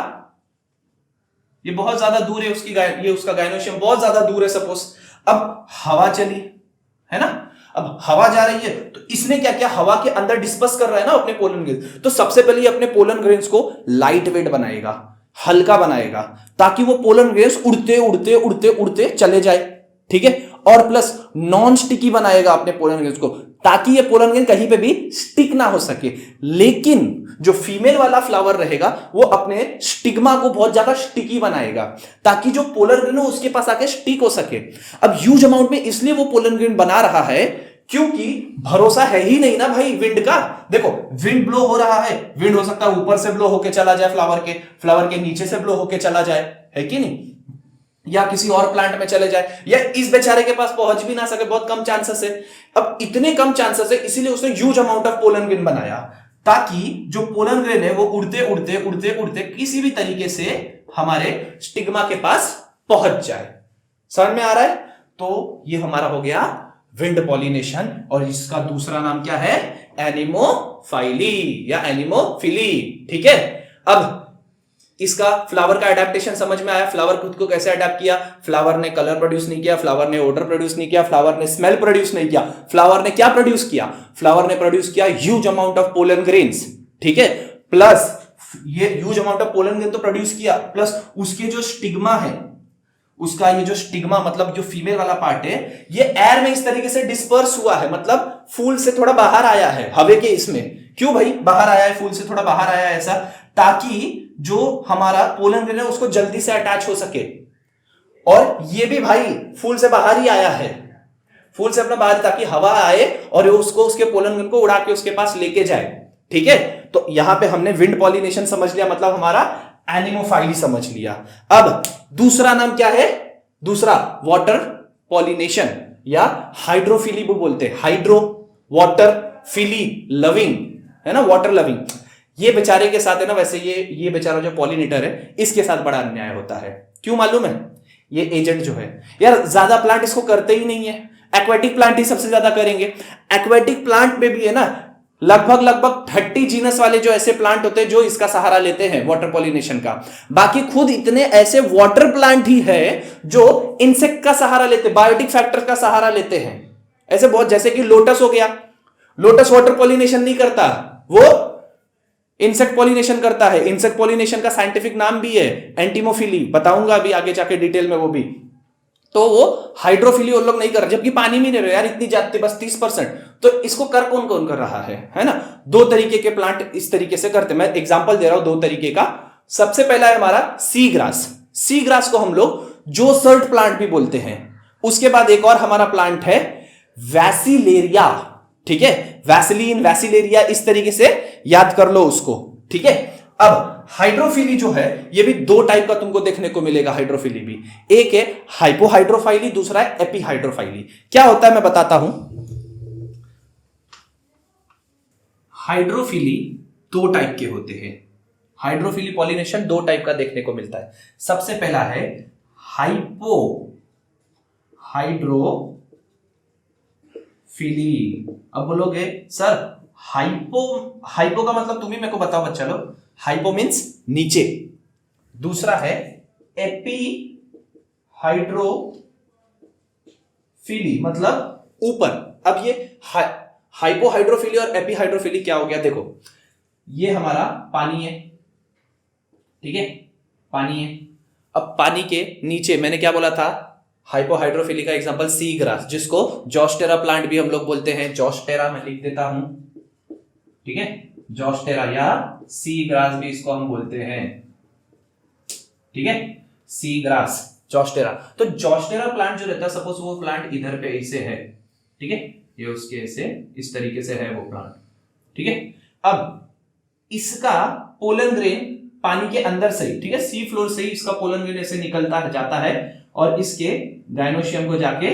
ये बहुत ज्यादा दूर है उसकी, ये उसका गाइनोशियम बहुत ज्यादा दूर है सपोज। अब हवा चली, है ना, अब हवा जा रही है तो इसने क्या किया, हवा के अंदर डिस्पर्स कर रहा है ना अपने पोलन ग्रेन्स, तो सबसे पहले ये अपने पोलन ग्रेन्स को लाइट वेट बनाएगा, हल्का बनाएगा, ताकि वो पोलन ग्रेन्स उड़ते उड़ते उड़ते उड़ते चले जाए, ठीक है। और प्लस नॉन स्टिकी बनाएगा अपने पोलन ग्रेन्स को, ताकि ये पोलन ग्रेन कहीं पे भी स्टिक ना हो सके। लेकिन जो फीमेल वाला फ्लावर रहेगा वो अपने स्टिग्मा को बहुत ज्यादा स्टिकी बनाएगा, ताकि जो पोलन ग्रेन हो उसके पास आके स्टिक हो सके। अब ह्यूज अमाउंट में इसलिए वो पोलन ग्रेन बना रहा है क्योंकि भरोसा है ही नहीं ना भाई विंड का। देखो विंड ब्लो हो रहा है, विंड हो सकता है ऊपर से ब्लो होके चला जाए, फ्लावर के नीचे से ब्लो होके चला जाए, है कि नहीं, या किसी और प्लांट में चले जाए, या इस बेचारे के पास पहुंच भी ना सके, बहुत कम चांसेस है। अब इतने कम चांसेस है इसीलिए उसने huge amount of pollen grain बनाया, ताकि जो पोलन ग्रेन है वो उड़ते उड़ते उड़ते उड़ते किसी भी तरीके से हमारे स्टिग्मा के पास पहुंच जाए। समझ में आ रहा है? तो ये हमारा हो गया विंड पॉलिनेशन, और इसका दूसरा नाम क्या है, एनिमोफाइली या एनिमोफिली, ठीक है। अब इसका फ्लावर का अडेप्टेशन समझ में आया, फ्लावर खुद को कैसे अडेप्ट किया, फ्लावर ने कलर प्रोड्यूस नहीं किया, फ्लावर ने ओडर प्रोड्यूस नहीं किया, फ्लावर ने स्मेल प्रोड्यूस नहीं किया, फ्लावर ने क्या प्रोड्यूस किया, फ्लावर ने प्रोड्यूस किया huge amount of pollen grains, ठीक है। प्लस ये huge amount of pollen grain तो प्रोड्यूस किया, प्लस उसके जो स्टिग्मा है, उसका ये जो स्टिग्मा मतलब जो फीमेल वाला पार्ट है, ये एयर में इस तरीके से डिस्पर्स हुआ है, मतलब फूल से थोड़ा बाहर आया है हवा के इसमें। क्यों भाई बाहर आया है, फूल से थोड़ा बाहर आया है ऐसा, ताकि जो हमारा पोलन ग्रेन है उसको जल्दी से अटैच हो सके। और ये भी भाई फूल से बाहर ही आया है, फूल से अपना बाहर, ताकि हवा आए और उसको उसके पोलन ग्रेन को उड़ा के उसके पास लेके जाए, ठीक है। तो यहां पे हमने विंड पॉलिनेशन समझ लिया, मतलब हमारा एनिमोफाइली समझ लिया। अब दूसरा नाम क्या है, दूसरा वाटर पॉलिनेशन या हाइड्रोफिली भी बोलते हैं, हाइड्रो वाटर फिली लविंग, है ना, वाटर लविंग। ये बेचारे के साथ है ना, वैसे ये बेचारा जो पॉलिनेटर है इसके साथ बड़ा अन्याय होता है। क्यों मालूम है? ये एजेंट जो है यार, ज्यादा प्लांट इसको करते ही नहीं है, एक्वेटिक प्लांट ही सबसे ज्यादा करेंगे। एक्वेटिक प्लांट में भी है ना लगभग 30 जीनस वाले जो ऐसे प्लांट होते हैं जो इसका सहारा लेते हैं वाटर पॉलिनेशन का। बाकी खुद इतने ऐसे वाटर प्लांट ही है जो इंसेक्ट का सहारा लेते, बायोटिक फैक्टर का सहारा लेते हैं। ऐसे बहुत, जैसे कि लोटस हो गया, लोटस वाटर पॉलिनेशन नहीं करता, वो इंसेक्ट पॉलिनेशन करता है। इंसेक्ट पॉलिनेशन का साइंटिफिक नाम भी है एंटीमोफिली, बताऊंगा अभी आगे जाके डिटेल में वो भी। तो वो हाइड्रोफिली वो लोग नहीं कर रहे, जबकि पानी में नहीं रहे यार, इतनी जाते बस 30%। तो इसको कर कौन कौन कर रहा है ना। दो तरीके के प्लांट इस तरीके से करते, मैं एग्जांपल दे रहा हूं दो तरीके का। सबसे पहला है हमारा सी ग्रास। सी ग्रास को हम लोग जोसर्ट प्लांट भी बोलते हैं। उसके बाद एक और हमारा प्लांट है वैसिलेरिया, ठीक है, वैसिलीन, वैसिलेरिया, इस तरीके से याद कर लो उसको, ठीक है। अब हाइड्रोफिली जो है ये भी दो टाइप का तुमको देखने को मिलेगा। हाइड्रोफिली भी एक है हाइपोहाइड्रोफाइली, दूसरा है एपीहाइड्रोफाइली। क्या होता है मैं बताता हूं। हाइड्रोफिली दो टाइप के होते हैं, हाइड्रोफिली पॉलिनेशन दो टाइप का देखने को मिलता है। सबसे पहला है हाइपोहाइड्रोफिली। अब बोलोगे सर हाइपो का मतलब तुम ही मेरे को बताओ बच्चा लोग। हाइपो मीन्स नीचे, दूसरा है एपी हाइड्रोफिली मतलब ऊपर। अब ये हाइपोहाइड्रोफिली और एपी हाइड्रोफिली क्या हो गया, देखो ये हमारा पानी है, ठीक है, पानी है। अब पानी के नीचे मैंने क्या बोला था, हाइपोहाइड्रोफिली का एग्जांपल सी ग्रास, जिसको जॉस्टेरा प्लांट भी हम लोग बोलते हैं। जॉस्टेरा मैं लिख देता हूं, ठीक है, जॉस्टेरा या सी ग्रास भी इसको हम बोलते हैं, ठीक है, सी ग्रास, जॉस्टेरा। तो जॉस्टेरा प्लांट जो रहता है, सपोज वो प्लांट इधर पे ऐसे है, ठीक है, ये उसके ऐसे इस तरीके से है वो प्लांट, ठीक है। अब इसका पोलन ग्रेन पानी के अंदर से ही, ठीक है, सी फ्लोर से ही इसका पोलन ग्रेन ऐसे निकलता जाता है और इसके गाइनोशियम को जाके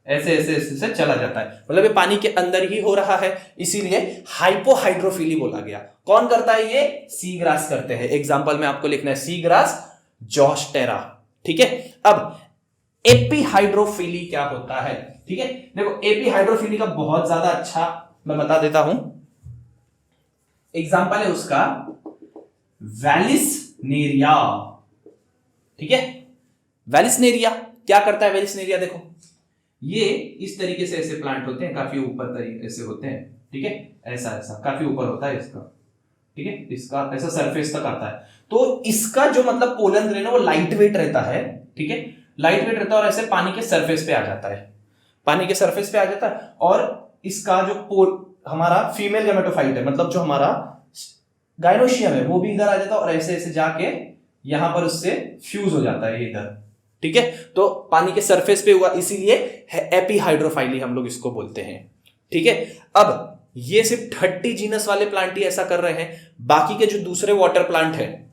ऐसे ऐसे ऐसे से चला जाता है, मतलब ये पानी के अंदर ही हो रहा है, इसीलिए हाइपोहाइड्रोफिली बोला गया। कौन करता है ये? सी ग्रास करते हैं। एग्जांपल में आपको लिखना है सी ग्रास, जॉस्टेरा, ठीक है। अब एपीहाइड्रोफिली क्या होता है, ठीक है, देखो एपीहाइड्रोफिली का बहुत ज्यादा अच्छा मैं बता देता हूं। एग्जांपल है उसका वैलिसनेरिया, ठीक है। वैलिसनेरिया क्या करता है? वैलिसनेरिया देखो, ये इस तरीके से ऐसे प्लांट होते हैं, काफी ऊपर तरीके से होते हैं, ठीक है, ऐसा ऐसा काफी ऊपर होता है इसका, ठीक है, इसका ऐसा सरफेस तक आता है। तो इसका जो मतलब पोलन ग्रेन है वो लाइट वेट रहता है, ठीक है, लाइट वेट रहता है और ऐसे पानी के सरफेस पे आ जाता है, पानी के सरफेस पे आ जाता है। और इसका जो हमारा फीमेल गैमेटोफाइट है, मतलब जो हमारा गाइनोशियम है, वो भी इधर आ जाता है और ऐसे ऐसे जाके यहां पर उससे फ्यूज हो जाता है इधर, ठीक है। तो पानी के सरफेस पे हुआ, इसीलिए एपीहाइड्रोफाइली हम लोग इसको बोलते हैं, ठीक है। अब ये सिर्फ 30 जीनस वाले प्लांट ही ऐसा कर रहे हैं, बाकी के जो दूसरे वाटर प्लांट है,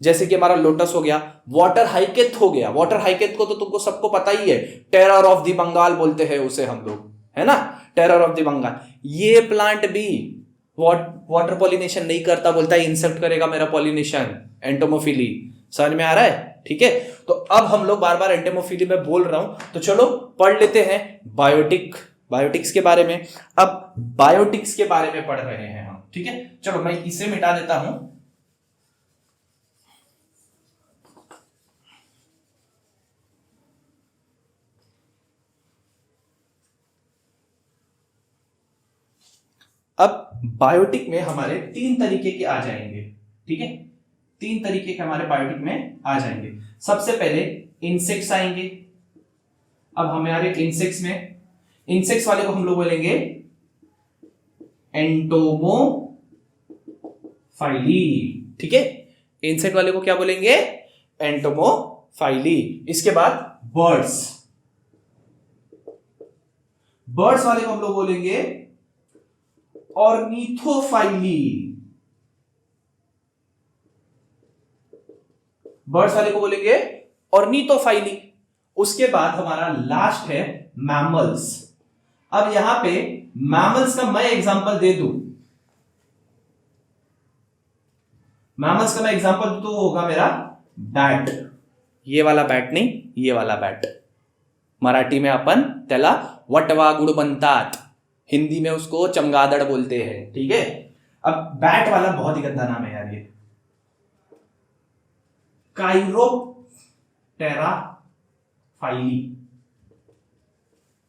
जैसे कि हमारा लोटस हो गया, वाटर हाइकेथ हो गया, वाटर हाइकेथ को तो तुमको सबको पता ही है, टेरर ऑफ द बंगाल बोलते हैं उसे हम लोग, है ना, टेरर ऑफ द बंगाल। ये प्लांट भी वाटर पॉलिनेशन नहीं करता, बोलता है इंसेक्ट करेगा मेरा पॉलिनेशन, एंटोमोफिली, समझ में आ रहा है, ठीक है। तो अब हम लोग बार बार एंटोमोफिली में बोल रहा हूं, तो चलो पढ़ लेते हैं बायोटिक्स के बारे में। अब बायोटिक्स के बारे में पढ़ रहे हैं हम, ठीक है। चलो मैं इसे मिटा देता हूं। अब बायोटिक में हमारे 3 तरीके के आ जाएंगे, ठीक है, 3 तरीके के हमारे बायोटिक में आ जाएंगे। सबसे पहले इंसेक्ट्स आएंगे। अब हमारे इंसेक्ट्स वाले को हम लोग बोलेंगे एंटोमोफाइली, ठीक है, इंसेक्ट वाले को क्या बोलेंगे, एंटोमोफाइली। इसके बाद बर्ड्स वाले को हम लोग बोलेंगे ऑर्निथोफाइली, बर्ड्स वाले को बोलेंगे ऑर्निथोफाइली। उसके बाद हमारा लास्ट है मैमल्स। अब यहां पे मैमल्स का मैं एग्जांपल दे दूं, मैमल्स का मैं एग्जांपल दूं तो होगा मेरा बैट, ये वाला बैट नहीं, ये वाला बैट, मराठी में अपन त्याला वटवा गुड़ बनतात, हिंदी में उसको चमगादड़ बोलते हैं, ठीक है। अब बैट वाला बहुत ही गंदा नाम है यार, ये काइरोप्टेराफाइली,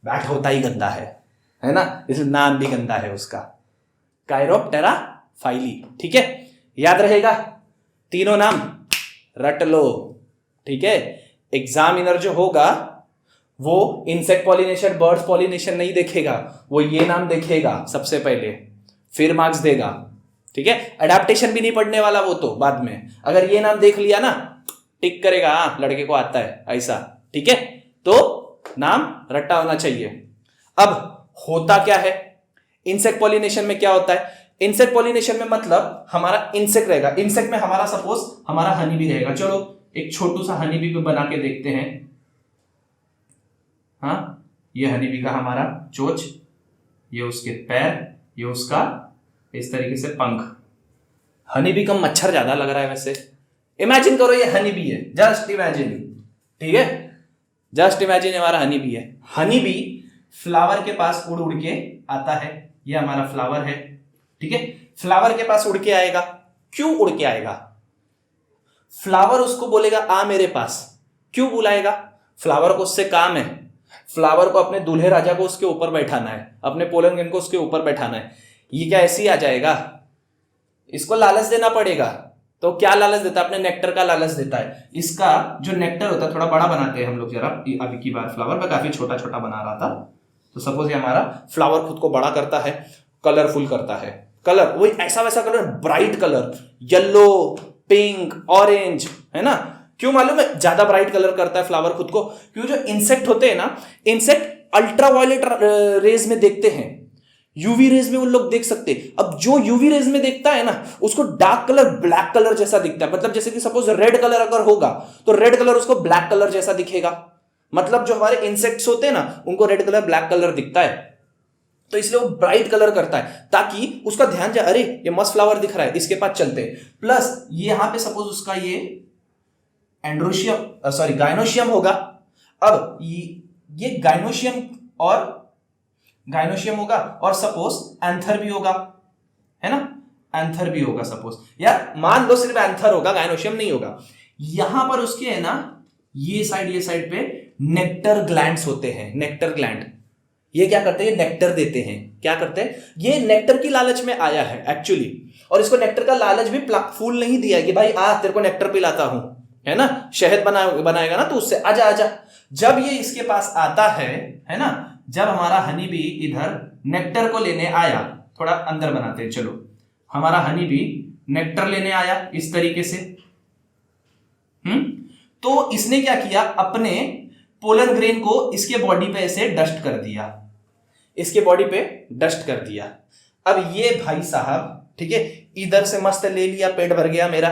बैट होता ही गंदा है ना, इसलिए नाम भी गंदा है उसका, काइरोप्टेराफाइली, ठीक है। याद रहेगा, तीनों नाम रट लो, ठीक है। एग्जामिनर जो होगा वो इंसेक्ट पॉलिनेशन, बर्ड्स पॉलिनेशन नहीं देखेगा, वो ये नाम देखेगा सबसे पहले, फिर मार्क्स देगा, ठीक है। अडेप्टेशन भी नहीं पढ़ने वाला वो, तो बाद में अगर ये नाम देख लिया ना, टिक करेगा, हाँ लड़के को आता है ऐसा, ठीक है। तो नाम रट्टा होना चाहिए। अब होता क्या है इंसेक्ट पॉलिनेशन में, क्या होता है इंसेक्ट पॉलिनेशन में, मतलब हमारा इंसेक्ट रहेगा, इंसेक्ट में हमारा सपोज हमारा हनी भी रहेगा। चलो एक छोटू सा हनी बी बना के देखते हैं। हाँ, ये हनी बी का हमारा चोंच, ये उसके पैर, ये उसका इस तरीके से पंख। हनी बी का मच्छर ज्यादा लग रहा है वैसे, इमेजिन करो ये हनी बी है, जस्ट इमेजिन, ठीक है, जस्ट इमेजिन हमारा हनी बी है। हनी बी फ्लावर के पास उड़ उड़ के आता है, ये हमारा फ्लावर है, ठीक है। फ्लावर के पास उड़ के आएगा, क्यों उड़ के आएगा, फ्लावर उसको बोलेगा आ मेरे पास, क्यों बुलाएगा, फ्लावर को उससे काम है, फ्लावर को अपने दूल्हे राजा को उसके ऊपर बैठाना है, अपने पोलन ग्रेन को उसके ऊपर बैठाना है। ये क्या ऐसे ही आ जाएगा, इसको लालच देना पड़ेगा। तो क्या लालच देता है, अपने नेक्टर का लालच देता है। इसका जो नेक्टर होता है थोड़ा बड़ा बनाते हैं हम लोग जरा, अभी की बार फ्लावर में काफी छोटा छोटा बना रहा था, तो सपोज ये हमारा फ्लावर खुद को बड़ा करता है, कलरफुल करता है, कलर वही ऐसा वैसा colour, bright colour, yellow, pink, orange, है ना। क्यों मालूम है ज्यादा ब्राइट कलर करता है फ्लावर खुद को, क्योंकि जो इंसेक्ट होते हैं ना, इंसेक्ट अल्ट्रावायलेट रेज में देखते हैं, यूवी रेज में उन लोग देख सकते हैं। अब जो यूवी रेज में देखता है ना, उसको डार्क कलर ब्लैक कलर जैसा दिखता है, मतलब जैसे कि सपोज रेड कलर अगर होगा तो रेड कलर उसको ब्लैक कलर जैसा दिखेगा, मतलब जो हमारे इंसेक्ट्स होते हैं ना उनको रेड कलर ब्लैक कलर दिखता है, तो इसलिए वो ब्राइट कलर करता है ताकि उसका ध्यान जाए, अरे ये मस्त फ्लावर दिख रहा है, इसके पास चलते हैं। प्लस यहां पे सपोज उसका ये एंड्रोशियम सॉरी गाइनोशियम होगा। अब ये गाइनोशियम होगा और सपोज एंथर भी होगा, है ना, एंथर भी होगा सपोज, यार मान लो सिर्फ एंथर होगा, गाइनोशियम नहीं होगा। यहां पर उसके है ना ये साइड पे नेक्टर ग्लैंड्स होते हैं, नेक्टर ग्लैंड। ये क्या करते हैं, नेक्टर देते हैं। क्या करते हैं, ये नेक्टर की लालच में आया है एक्चुअली, और इसको नेक्टर का लालच भी फूल नहीं दिया कि भाई आ तेरे को नेक्टर पिलाता हूं, है ना, शहद बनाएगा ना तो उससे आजा आजा। जब ये इसके पास आता है ना, जब हमारा हनी बी इधर नेक्टर को लेने आया, थोड़ा अंदर बनाते हैं चलो, हमारा हनी बी नेक्टर लेने आया इस तरीके से, तो इसने क्या किया, अपने पोलन ग्रेन को इसके बॉडी पे ऐसे डस्ट कर दिया, इसके बॉडी पे डस्ट कर दिया। अब ये भाई साहब, ठीक है, इधर से मस्त ले लिया, पेट भर गया मेरा,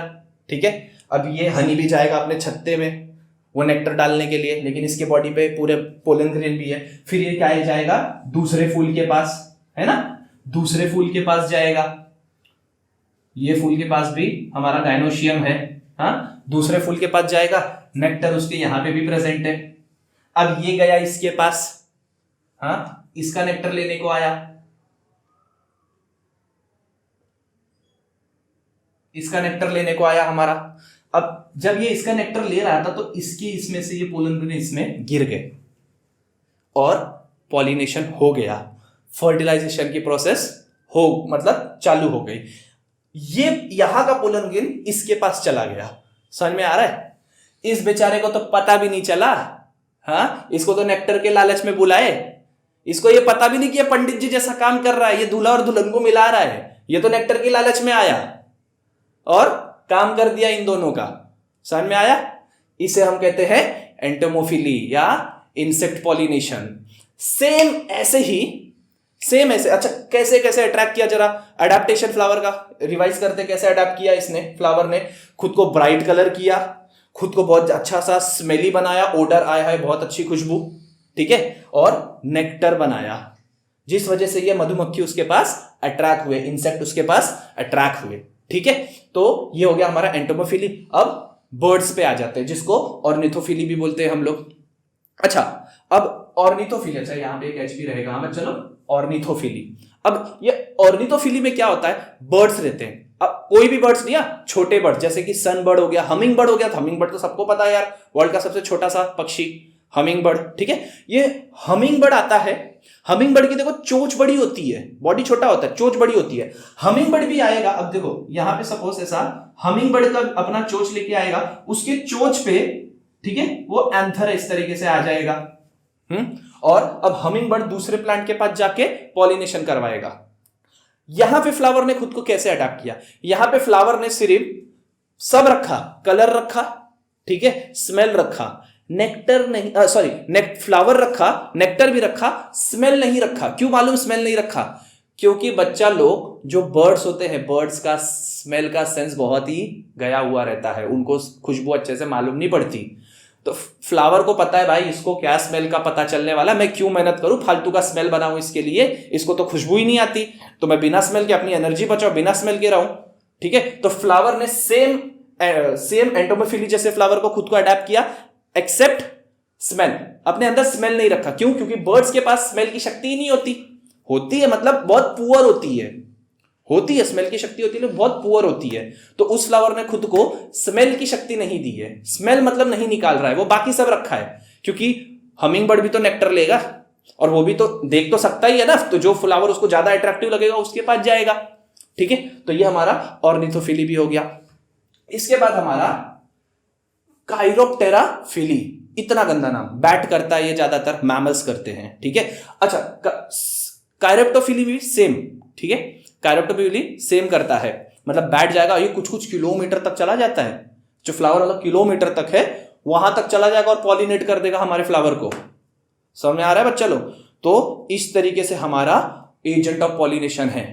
ठीक है। अब ये हनी भी जाएगा अपने छत्ते में वो नेक्टर डालने के लिए, लेकिन इसके बॉडी पे पूरे पोलन ग्रेन भी है। फिर ये क्या जाएगा, दूसरे फूल के पास, है ना, दूसरे फूल के पास जाएगा, ये फूल के पास भी हमारा गायनोशियम है, हाँ, दूसरे फूल के पास जाएगा, नेक्टर उसके यहां पे भी प्रेजेंट है। अब ये गया इसके पास, हाँ, इसका नेक्टर लेने को आया, इसका नेक्टर लेने को आया हमारा। अब जब ये इसका नेक्टर ले रहा था तो इसकी इसमें से ये पोलन ग्रेन इसमें गिर गए और पॉलिनेशन हो गया, फर्टिलाइजेशन की प्रोसेस मतलब चालू हो गई। ये यहां का पोलन ग्रेन इसके पास चला गया, समझ में आ रहा है। इस बेचारे को तो पता भी नहीं चला, हाँ, इसको तो नेक्टर के लालच में बुलाए, इसको ये पता भी नहीं कि ये पंडित जी जैसा काम कर रहा है, ये दूल्हा और दुल्हन को मिला रहा है, ये तो नेक्टर की लालच में आया और काम कर दिया इन दोनों का, समझ में आया। इसे हम कहते हैं एंटोमोफिली या इंसेक्ट पॉलिनेशन। सेम ऐसे अच्छा, कैसे कैसे अट्रैक्ट किया, जरा अडेप्टेशन फ्लावर का रिवाइज करते, कैसे अडेप्ट किया इसने, फ्लावर ने खुद को ब्राइट कलर किया, खुद को बहुत अच्छा सा स्मेली बनाया, ओडर आया है, बहुत अच्छी खुशबू, ठीक है, और नेक्टर बनाया, जिस वजह से ये मधुमक्खी उसके पास अट्रैक्ट हुए, इंसेक्ट उसके पास अट्रैक्ट हुए, ठीक है। तो ये हो गया हमारा एंटोमोफिली। अब बर्ड्स पे आ जाते हैं, जिसको ऑर्निथोफिली भी बोलते हैं हम लोग। अच्छा, अब ऑर्निथोफिली, अच्छा यहाँ पे एक एच भी रहेगा, हमें चलो ऑर्निथोफिली। अब ये ऑर्निथोफिली में क्या होता है, बर्ड्स रहते हैं। अब कोई भी बर्ड्स नहीं, छोटे बर्ड्स, जैसे कि सन बर्ड हो गया, हमिंग बर्ड हो गया, तो हमिंग बर्ड तो सबको पता है यार, वर्ल्ड का सबसे छोटा सा पक्षी हमिंग बर्ड, ठीक है। ये हमिंग बर्ड आता है, हमिंग बर्ड की देखो चोंच बड़ी होती है, बॉडी छोटा होता है, चोंच बड़ी होती है। हमिंग बर्ड भी आएगा, अब देखो यहां पे सपोज ऐसा हमिंग बर्ड का अपना चोंच लेके आएगा, उसके चोंच पे, ठीक है, वो एंथर इस तरीके से आ जाएगा, और अब हमिंग बर्ड दूसरे प्लांट के पास जाके पॉलिनेशन करवाएगा। यहां पे फ्लावर ने खुद को कैसे अडैप्ट किया, यहां पे फ्लावर ने सिर्फ सब रखा, कलर रखा, ठीक है, स्मेल रखा, नेक्टर नहीं, सॉरी, फ्लावर रखा, नेक्टर भी रखा, स्मेल नहीं रखा। क्यों मालूम स्मेल नहीं रखा, क्योंकि बच्चा लोग जो बर्ड्स होते हैं, बर्ड्स का स्मेल का सेंस बहुत ही गया हुआ रहता है, उनको खुशबू अच्छे से मालूम नहीं पड़ती। तो फ्लावर को पता है भाई इसको क्या स्मेल का पता चलने वाला, मैं क्यों मेहनत करूं, फालतू का स्मेल बनाऊं इसके लिए, इसको तो खुशबू ही नहीं आती, तो मैं बिना स्मेल के अपनी एनर्जी बचाऊं, बिना स्मेल के रहूं, ठीक है। तो फ्लावर ने सेम एंटोमोफिली जैसे फ्लावर को खुद को अडैप्ट किया, एक्सेप्ट स्मेल, अपने अंदर स्मेल नहीं रखा। क्यों, क्योंकि बर्ड्स के पास स्मेल की शक्ति ही नहीं होती है, मतलब बहुत पुअर होती है, स्मेल की शक्ति होती है, बहुत पुअर होती है। तो उस फ्लावर ने खुद को स्मेल की शक्ति नहीं दी है, स्मेल मतलब नहीं निकाल रहा है, वो बाकी सब रखा है, क्योंकि हमिंग बर्ड भी तो नेक्टर लेगा और वो भी तो देख तो सकता ही है ना, तो जो फ्लावर उसको ज्यादा अट्रैक्टिव लगेगा उसके पास जाएगा, ठीक है। तो ये हमारा ऑर्निथोफिली भी हो गया। इसके बाद हमारा काइरोप्टेरा फिली, इतना गंदा नाम, बैट करता है ये, ज्यादातर मैमल्स करते हैं, ठीक है। अच्छा, काइरोप्टोफिली भी सेम, ठीक है, काइरोप्टोफिली सेम करता है, मतलब बैठ जाएगा, ये कुछ किलोमीटर तक चला जाता है, जो फ्लावर वाला किलोमीटर तक है वहां तक चला जाएगा और पॉलिनेट कर देगा हमारे फ्लावर को। समझ में आ रहा है बच्चा लोग। तो इस तरीके से हमारा एजेंट ऑफ पॉलिनेशन है,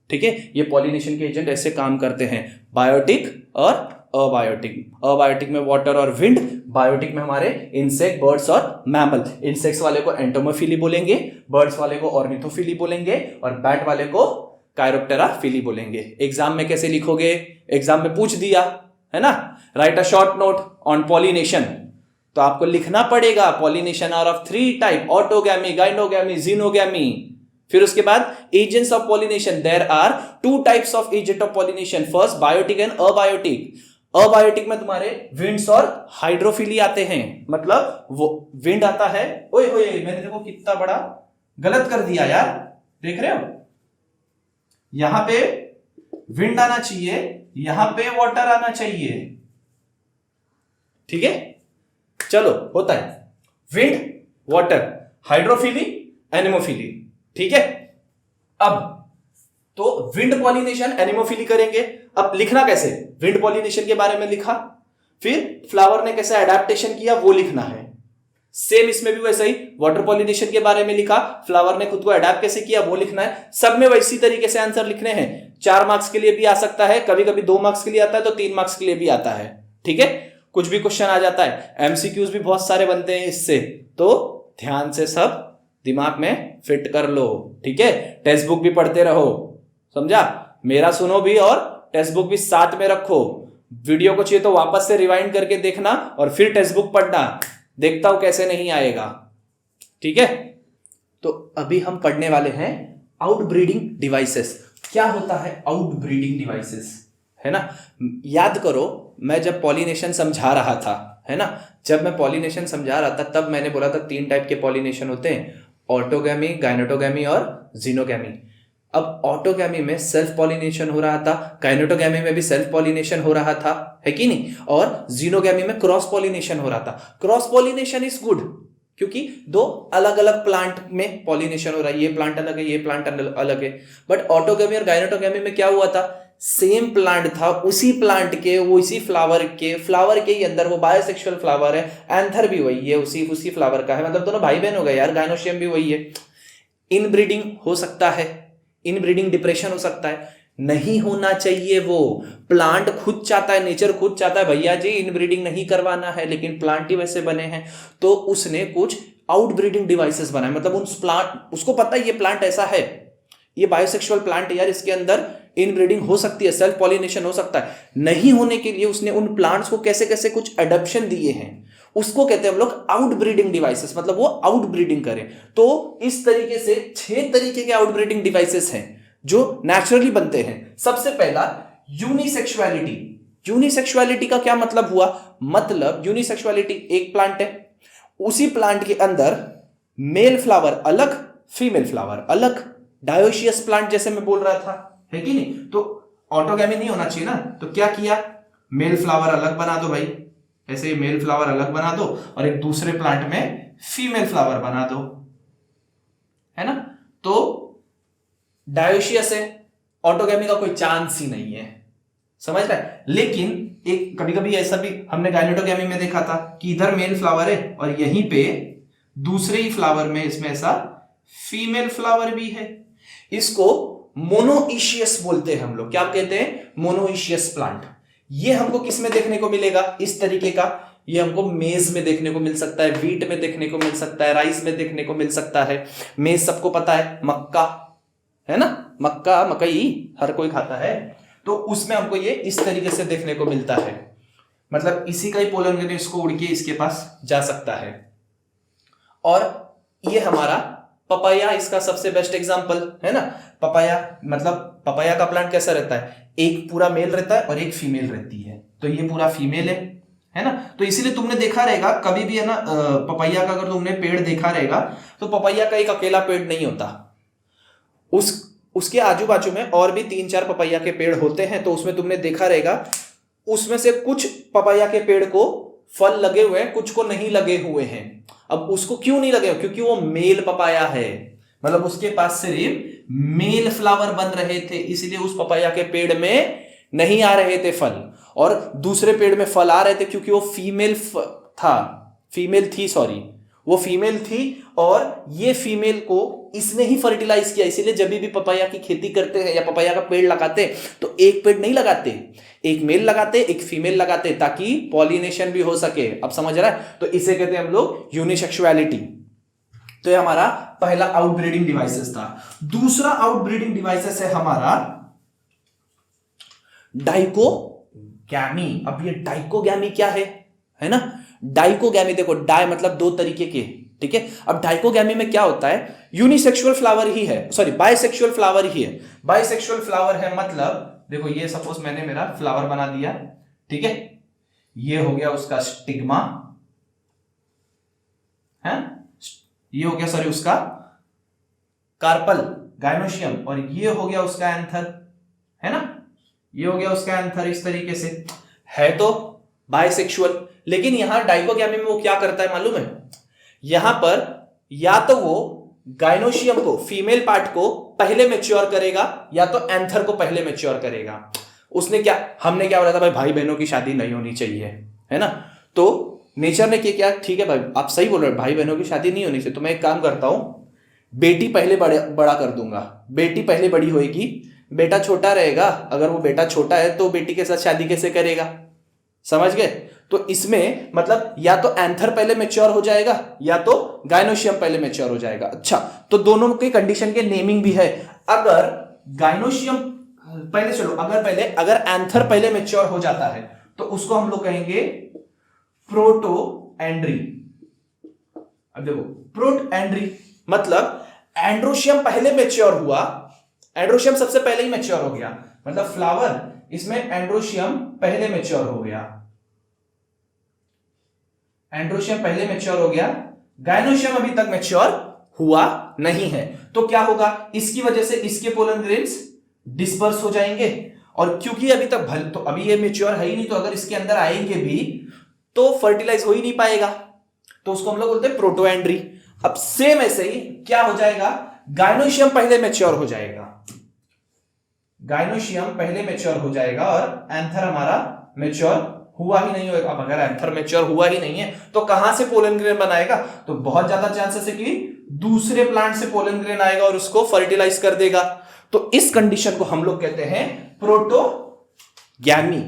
ठीक है। ये पॉलिनेशन के एजेंट ऐसे काम करते हैं, बायोटिक और अबायोटिक में वाटर और विंड, बायोटिक में हमारे इंसेक्ट, बर्ड्स और मैमल। इंसेक्ट्स वाले को एंटोमोफिली बोलेंगे, बर्ड्स वाले को ऑर्निथोफिली बोलेंगे और बैट वाले को काइरोप्टेरा फिली बोलेंगे। एग्जाम में कैसे लिखोगे, एग्जाम में पूछ दिया है ना, write a short note on pollination, तो आपको लिखना पड़ेगा pollination are of 3 type, autogamy, geitonogamy, xenogamy. फिर उसके बाद agents of pollination, there are 2 types of agent of pollination, first biotic and abiotic. Abiotic में तुम्हारे विंड्स और हाइड्रोफिली आते हैं, मतलब वो विंड आता है, ओए होए मैंने देखो कितना बड़ा गलत कर दिया यार, देख रहे हो, यहां पे विंड आना चाहिए, यहां पे वाटर आना चाहिए, ठीक है। चलो होता है विंड, वाटर, हाइड्रोफिली, एनेमोफिली, ठीक है। अब तो विंड पॉलिनेशन, एनेमोफिली करेंगे। अब लिखना कैसे, विंड पॉलिनेशन के बारे में लिखा, फिर फ्लावर ने कैसे अडेप्टेशन किया वो लिखना है। सेम इसमें भी वैसा ही, वाटर पॉलिनेशन के बारे में लिखा, फ्लावर ने खुद को अडेप्ट कैसे किया वो लिखना है। सब में वैसी तरीके से आंसर लिखने हैं। 4 मार्क्स के लिए भी आ सकता है, कभी कभी 2 मार्क्स के लिए आता है, तो 3 मार्क्स के लिए भी आता है, ठीक है। कुछ भी क्वेश्चन आ जाता है, एमसीक्यूज भी बहुत सारे बनते हैं इससे, तो ध्यान से सब दिमाग में फिट कर लो, ठीक है। टेक्स्ट बुक भी पढ़ते रहो, समझा, मेरा सुनो भी और टेक्स्ट बुक भी साथ में रखो। वीडियो को चाहिए तो वापस से रिवाइंड करके देखना और फिर टेक्स्ट बुक पढ़ना, देखता हूं कैसे नहीं आएगा, ठीक है। तो अभी हम पढ़ने वाले हैं आउटब्रीडिंग डिवाइसेस। क्या होता है आउटब्रीडिंग डिवाइसेस, है ना। याद करो मैं जब पॉलिनेशन समझा रहा था, है ना, जब मैं पॉलिनेशन समझा रहा था तब मैंने बोला था 3 टाइप के पॉलिनेशन होते हैं, ऑटोगैमी, गायनेटोगैमी और जीनोगैमी। अब ऑटोगैमी में सेल्फ पॉलिनेशन हो रहा था, गायनेटोगैमी में भी सेल्फ पॉलिनेशन हो रहा था, है कि नहीं, और जीनोगैमी में क्रॉस पॉलिनेशन हो रहा था। क्रॉस पॉलिनेशन इज गुड क्योंकि 2 अलग अलग प्लांट में पॉलिनेशन हो रहा है, ये प्लांट अलग है, ये प्लांट अलग है। बट ऑटोगैमी और गायनेटोगैमी में क्या हुआ था, सेम प्लांट था, उसी प्लांट के वो इसी फ्लावर के ही अंदर वो बायोसेक्सुअल फ्लावर है, एंथर भी वही है, उसी फ्लावर का है, मतलब दोनों भाई बहन हो गए यार, गायनोशियम भी वही है। इनब्रीडिंग हो सकता है, इनब्रीडिंग डिप्रेशन हो सकता है, नहीं होना चाहिए। वो प्लांट खुद चाहता है, नेचर खुद चाहता है भैया जी इनब्रीडिंग नहीं करवाना है, लेकिन प्लांट ही वैसे बने हैं, तो उसने कुछ आउटब्रीडिंग डिवाइसेस बनाए, मतलब उस प्लांट, उसको पता है ये प्लांट ऐसा है, ये बायोसेक्सुअल प्लांट है यार, इसके अंदर इनब्रीडिंग हो सकती है, सेल्फ पॉलिनेशन हो सकता है। नहीं होने के लिए उसने उन प्लांट्स को कैसे कैसे कुछ एडप्शन दिए हैं, उसको कहते हैं हम लोग आउटब्रीडिंग डिवाइसेस, मतलब वो आउटब्रीडिंग करें। तो इस तरीके से 6 तरीके के आउटब्रीडिंग डिवाइसेस हैं जो नेचुरली बनते हैं। सबसे पहला यूनिसेक्सुअलिटी। यूनिसेक्सुअलिटी का क्या मतलब हुआ, मतलब यूनिसेक्सुअलिटी, एक प्लांट है, उसी प्लांट के अंदर मेल फ्लावर अलग, फीमेल फ्लावर अलग, डायोशियस प्लांट जैसे मैं बोल रहा था, है कि नहीं। तो ऑटोगैमी नहीं होना चाहिए ना, तो क्या किया, मेल फ्लावर अलग बना दो भाई, ऐसे मेल फ्लावर अलग बना दो और एक दूसरे प्लांट में फीमेल फ्लावर बना दो, है ना। तो डायोशियस है, ऑटोगैमी का कोई चांस ही नहीं है, समझ रहा है। लेकिन एक कभी कभी ऐसा भी हमने गायनेटोगैमी में देखा था कि इधर मेल फ्लावर है और यहीं पे दूसरे ही फ्लावर में इसमें ऐसा फीमेल फ्लावर भी है। इसको मोनोइशियस बोलते हैं हम लोग, क्या कहते हैं, मोनोइशियस प्लांट। ये हमको किस में देखने को मिलेगा, इस तरीके का, ये हमको मेज में देखने को मिल सकता है, वीट में देखने को मिल सकता है, राइस में देखने को मिल सकता है। मेज सबको पता है, मक्का है ना, मक्का, मकई हर कोई खाता है, तो उसमें हमको ये इस तरीके से देखने को मिलता है, मतलब इसी का ही पोलन ग्रेन इसको उड़ के इसके पास जा सकता है। और ये हमारा पपाया इसका सबसे बेस्ट एग्जांपल है ना। पपाया मतलब पपाया का प्लांट कैसा रहता है, एक पूरा मेल रहता है और एक फीमेल रहती है, तो ये पूरा फीमेल है ना। तो इसीलिए तुमने देखा रहेगा कभी भी, है ना, पपाया का अगर तुमने पेड़ देखा रहेगा तो पपाया का एक अकेला पेड़ नहीं होता, उसके आजू बाजू में और भी 3-4 पपाया के पेड़ होते हैं। तो उसमें तुमने देखा रहेगा उसमें से कुछ पपाया के पेड़ को फल लगे हुए हैं, कुछ को नहीं लगे हुए हैं। अब उसको क्यों नहीं लगे, क्योंकि वो मेल पपाया है, मतलब उसके पास सिर्फ मेल फ्लावर बन रहे थे, इसलिए उस पपाया के पेड़ में नहीं आ रहे थे फल, और दूसरे पेड़ में फल आ रहे थे क्योंकि वो फीमेल थी, वो फीमेल थी और ये फीमेल को इसने ही फर्टिलाइज किया। इसीलिए जब भी पपाया की खेती करते हैं या पपाया का पेड़ लगाते हैं तो एक पेड़ नहीं लगाते, एक मेल लगाते, एक फीमेल लगाते, ताकि पॉलिनेशन भी हो सके। अब समझ रहा है, तो इसे कहते हैं हम लोग यूनिसेक्सुअलिटी। तो ये हमारा पहला आउटब्रीडिंग डिवाइसेस था। दूसरा आउटब्रीडिंग डिवाइसेस है हमारा डाइकोगैमी। अब ये डाइकोगैमी क्या है ना, डाइकोगैमी देखो, डाई मतलब 2 तरीके के, ठीक है। अब डाइकोगैमी में क्या होता है, यूनिसेक्सुअल फ्लावर ही है, सॉरी बाइसेक्सुअल फ्लावर ही है। बाइसेक्सुअल फ्लावर है मतलब देखो, ये सपोज मैंने मेरा फ्लावर बना दिया, ठीक है, ये हो गया उसका स्टिग्मा है, ये हो गया सॉरी उसका कार्पल गाइनोशियम, और ये हो गया उसका एंथर, है ना, ये हो गया उसका एंथर। इस तरीके से है तो बाइसेक्सुअल, लेकिन यहां डाइकोगैमी में वो क्या करता है मालूम है, यहां पर या तो वो गाइनोशियम को, फीमेल पार्ट को पहले मैच्योर करेगा या तो एंथर को पहले मैच्योर करेगा। उसने क्या, हमने क्या बोला था भाई, भाई बहनों की शादी नहीं होनी चाहिए, है ना, तो नेचर ने क्या, ठीक है भाई आप सही बोल रहे हो, भाई बहनों की शादी नहीं होनी चाहिए, तो मैं एक काम करता हूं, बेटी पहले बड़ा कर दूंगा, बेटी पहले बड़ी होएगी, बेटा छोटा रहेगा, अगर वो बेटा छोटा है तो बेटी के साथ शादी कैसे करेगा, समझ गए। तो इसमें मतलब या तो एंथर पहले मैच्योर हो जाएगा या तो गाइनोशियम पहले मैच्योर हो जाएगा। अच्छा, तो दोनों की कंडीशन के नेमिंग भी है। अगर गाइनोशियम पहले, चलो अगर एंथर पहले मैच्योर हो जाता है तो उसको हम लोग कहेंगे प्रोटो एंड्री। अब देखो प्रोट एंड्री मतलब एंड्रोशियम पहले मैच्योर हुआ, एंड्रोशियम सबसे पहले ही मैच्योर हो गया, मतलब फ्लावर इसमें एंड्रोशियम पहले मैच्योर हो गया, एंड्रोशियम पहले मैच्योर हो गया, गाइनोशियम अभी तक मैच्योर हुआ नहीं है। तो क्या होगा, इसकी वजह से इसके पोलन ग्रेन्स डिस्पर्स हो जाएंगे, और क्योंकि अभी तक तो अभी ये मैच्योर है ही नहीं, तो अगर इसके अंदर आएंगे भी तो फर्टिलाइज हो ही नहीं पाएगा, तो उसको हम लोग बोलते हैं प्रोटोएंड्री। अब सेम ऐसे ही क्या हो जाएगा, गाइनोशियम पहले मैच्योर हो जाएगा, गाइनोशियम पहले मैच्योर हो जाएगा और एंथर हमारा मैच्योर हुआ ही नहीं होगा। अब अगर एंथर मैच्योर हुआ ही नहीं है तो कहां से पोलन ग्रेन बनाएगा, तो बहुत ज्यादा चांसेस है कि दूसरे प्लांट से पोलन ग्रेन आएगा और उसको फर्टिलाइज कर देगा। तो इस कंडीशन को हम लोग कहते हैं प्रोटोगैमी,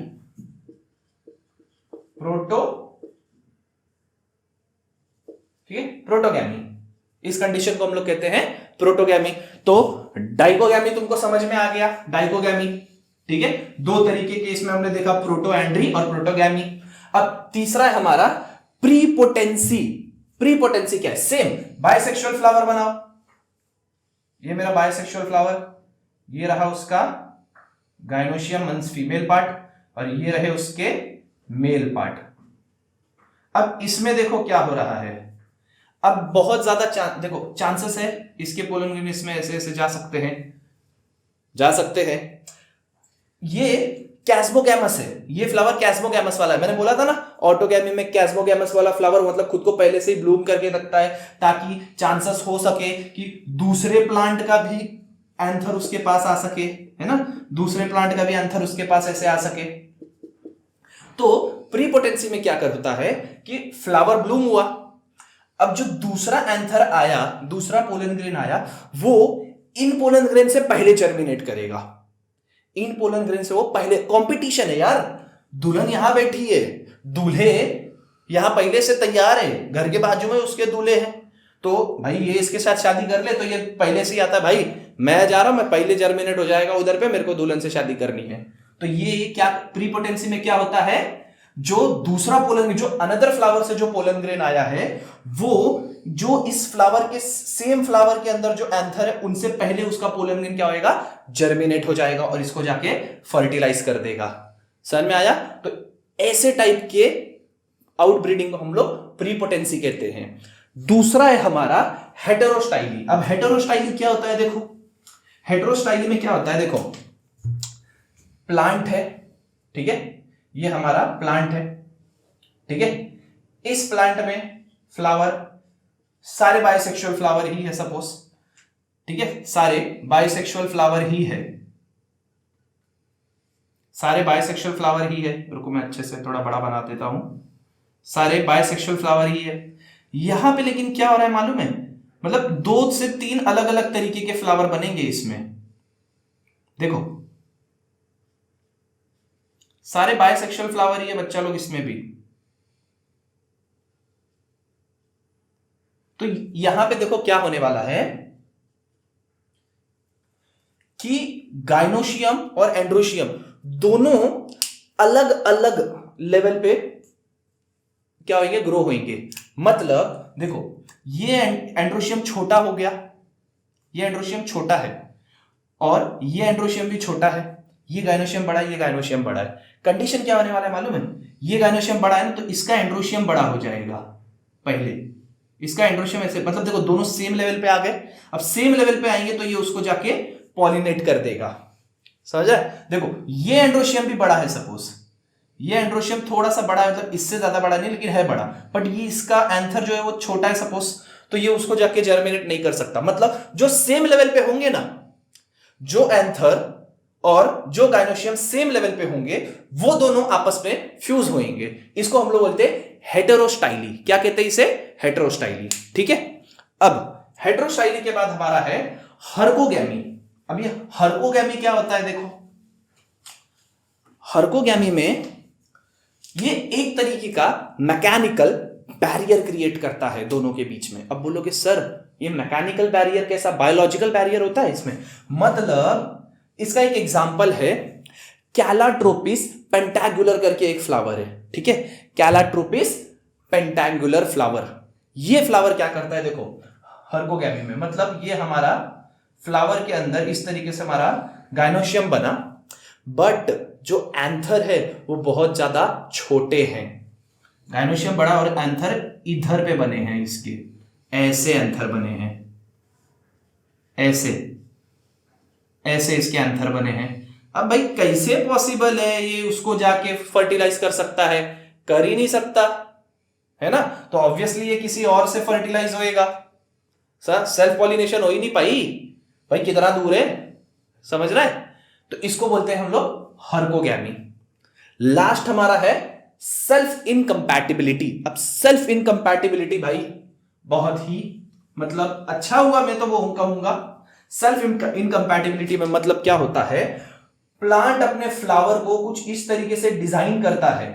ठीक है, प्रोटोगैमी, इस कंडीशन को हम लोग कहते हैं प्रोटोगैमी। तो डाइकोगैमी तुमको समझ में आ गया, डाइकोगैमी, ठीक है, दो तरीके के इसमें हमने देखा, प्रोटोएंड्री और प्रोटोगैमी। अब तीसरा है हमारा प्रीपोटेंसी। प्रीपोटेंसी क्या है, सेम बाइसेक्सुअल फ्लावर बनाओ, ये मेरा बाइसेक्सुअल फ्लावर, ये रहा उसका गाइनोशियम मींस फीमेल पार्ट, और ये रहे उसके मेल पार्ट। अब इसमें देखो क्या हो रहा है, अब बहुत ज्यादा देखो चांसेस है इसके पोलन ग्रेन इसमें ऐसे ऐसे जा सकते हैं। ये कैस्मोगैमस है, ये फ्लावर कैस्मोगैमस वाला है, मैंने बोला था ना ऑटोगैमी में कैस्मोगैमस वाला फ्लावर मतलब खुद को पहले से ही ब्लूम करके रखता है, ताकि चांसेस हो सके कि दूसरे प्लांट का भी एंथर उसके पास आ सके, है ना, दूसरे प्लांट का भी एंथर उसके पास ऐसे आ सके। तो प्रीपोटेंसी में क्या करता है कि फ्लावर ब्लूम हुआ, अब जो दूसरा एंथर आया, दूसरा पोलन ग्रेन आया, वो इन पोलन ग्रेन से पहले जर्मिनेट करेगा, इन पोलन ग्रेन से वो पहले, कंपटीशन है यार, दुल्हन यहां बैठी है, दूल्हे यहां पहले से तैयार है, घर के बाजू में उसके दूल्हे हैं, तो भाई ये इसके साथ शादी कर ले, तो ये पहले से ही आता है भाई मैं जा रहा हूं, मैं पहले जर्मिनेट हो जाएगा उधर पे, मेरे को दुल्हन से शादी करनी है। तो ये क्या प्रीपोटेंसी में क्या होता है, जो दूसरा पोलन, जो अनदर फ्लावर से जो पोलन ग्रेन आया है, वो जो इस फ्लावर के सेम फ्लावर के अंदर जो एंथर है उनसे पहले उसका पोलन ग्रेन क्या होएगा, जर्मिनेट हो जाएगा और इसको जाके फर्टिलाइज कर देगा। समझ में आया। तो ऐसे टाइप के आउटब्रीडिंग को हम लोग प्रीपोटेंसी कहते हैं। दूसरा है हमारा हेटेरोस्टाइली। अब हेटेरोस्टाइली क्या होता है, देखो हेटेरोस्टाइली में क्या होता है, देखो प्लांट है, ठीक है, ये हमारा प्लांट है, ठीक है, इस प्लांट में फ्लावर, सारे बाइसेक्सुअल फ्लावर ही है सपोज, ठीक है, सारे बाइसेक्सुअल फ्लावर ही है, सारे बाइसेक्सुअल फ्लावर ही है, रुको मैं अच्छे से थोड़ा बड़ा बना देता हूं, सारे बाइसेक्सुअल फ्लावर ही है। यहां पे लेकिन क्या हो रहा है मालूम है, मतलब 2 से 3 अलग अलग तरीके के फ्लावर बनेंगे इसमें, देखो सारे बाइसेक्सुअल फ्लावर ही है बच्चा लोग इसमें भी। तो यहां पे देखो क्या होने वाला है कि गाइनोशियम और एंड्रोशियम दोनों अलग अलग लेवल पे क्या होंगे, ग्रो होंगे। मतलब देखो ये एंड्रोशियम छोटा हो गया, ये एंड्रोशियम छोटा है, और ये एंड्रोशियम भी छोटा है, ये गायनोशियम बड़ा है, ये गायनोशियम बड़ा है, कंडीशन क्या होने वाला है मालूम है? ये गायनोशियम बड़ा है ना, तो इसका एंड्रोशियम बड़ा हो जाएगा पहले, इसका एंड्रोशियम ऐसे, मतलब देखो दोनों सेम लेवल पे आ गए। अब सेम लेवल पे आएंगे तो ये उसको जाके पॉलिनेट कर देगा, समझा? देखो ये एंड्रोशियम भी बड़ा है, सपोज ये एंड्रोशियम थोड़ा सा बड़ा है, मतलब इससे ज्यादा बड़ा नहीं लेकिन है बड़ा, बट ये इसका एंथर जो है वो छोटा है सपोज, तो ये उसको जाके जर्मिनेट नहीं कर सकता। मतलब जो सेम लेवल पे होंगे ना, जो एंथर और जो गायनोशियम सेम लेवल पे होंगे, वो दोनों आपस में फ्यूज होंगे। इसको हम लोग बोलते हैं हेटेरोस्टाइली। क्या कहते हैं इसे? हेटेरोस्टाइली। ठीक है, अब हेटेरोस्टाइली के बाद हमारा है हर्कोगैमी। अब ये हर्कोगैमी क्या होता है? देखो हर्कोगैमी में ये एक तरीके का मैकेनिकल बैरियर क्रिएट करता है दोनों के बीच में। अब बोलोगे सर ये मैकेनिकल बैरियर कैसा? बायोलॉजिकल बैरियर होता है इसमें? मतलब इसका एक एग्जांपल है कैलाट्रोपिस पेंटागुलर करके एक फ्लावर है, ठीक है, कैलाट्रोपिस पेंटागुलर फ्लावर। ये फ्लावर क्या करता है? देखो हर्कोगैमी में, मतलब ये हमारा फ्लावर के अंदर इस तरीके से हमारा गायनोशियम बना, बट जो एंथर है वो बहुत ज्यादा छोटे हैं। गायनोशियम बड़ा और एंथर इधर पे बने हैं, इसके ऐसे एंथर बने हैं, ऐसे ऐसे इसके एंथर बने हैं। अब भाई कैसे पॉसिबल है ये उसको जाके फर्टिलाइज कर सकता है? कर ही नहीं सकता, है ना? तो ऑब्वियसली ये किसी और से फर्टिलाइज होएगा। सर सेल्फ पॉलिनेशन हो ही नहीं पाई भाई, कितना दूर है, समझ रहा है? तो इसको बोलते हैं हम लोग हर्कोगैमी। लास्ट हमारा है सेल्फ इनकम्पैटिबिलिटी। अब सेल्फ इनकम्पैटिबिलिटी भाई बहुत ही मतलब अच्छा हुआ, मैं तो वो कहूंगा सेल्फ इनकम्पैटिबिलिटी में मतलब क्या होता है? प्लांट अपने फ्लावर को कुछ इस तरीके से डिजाइन करता है,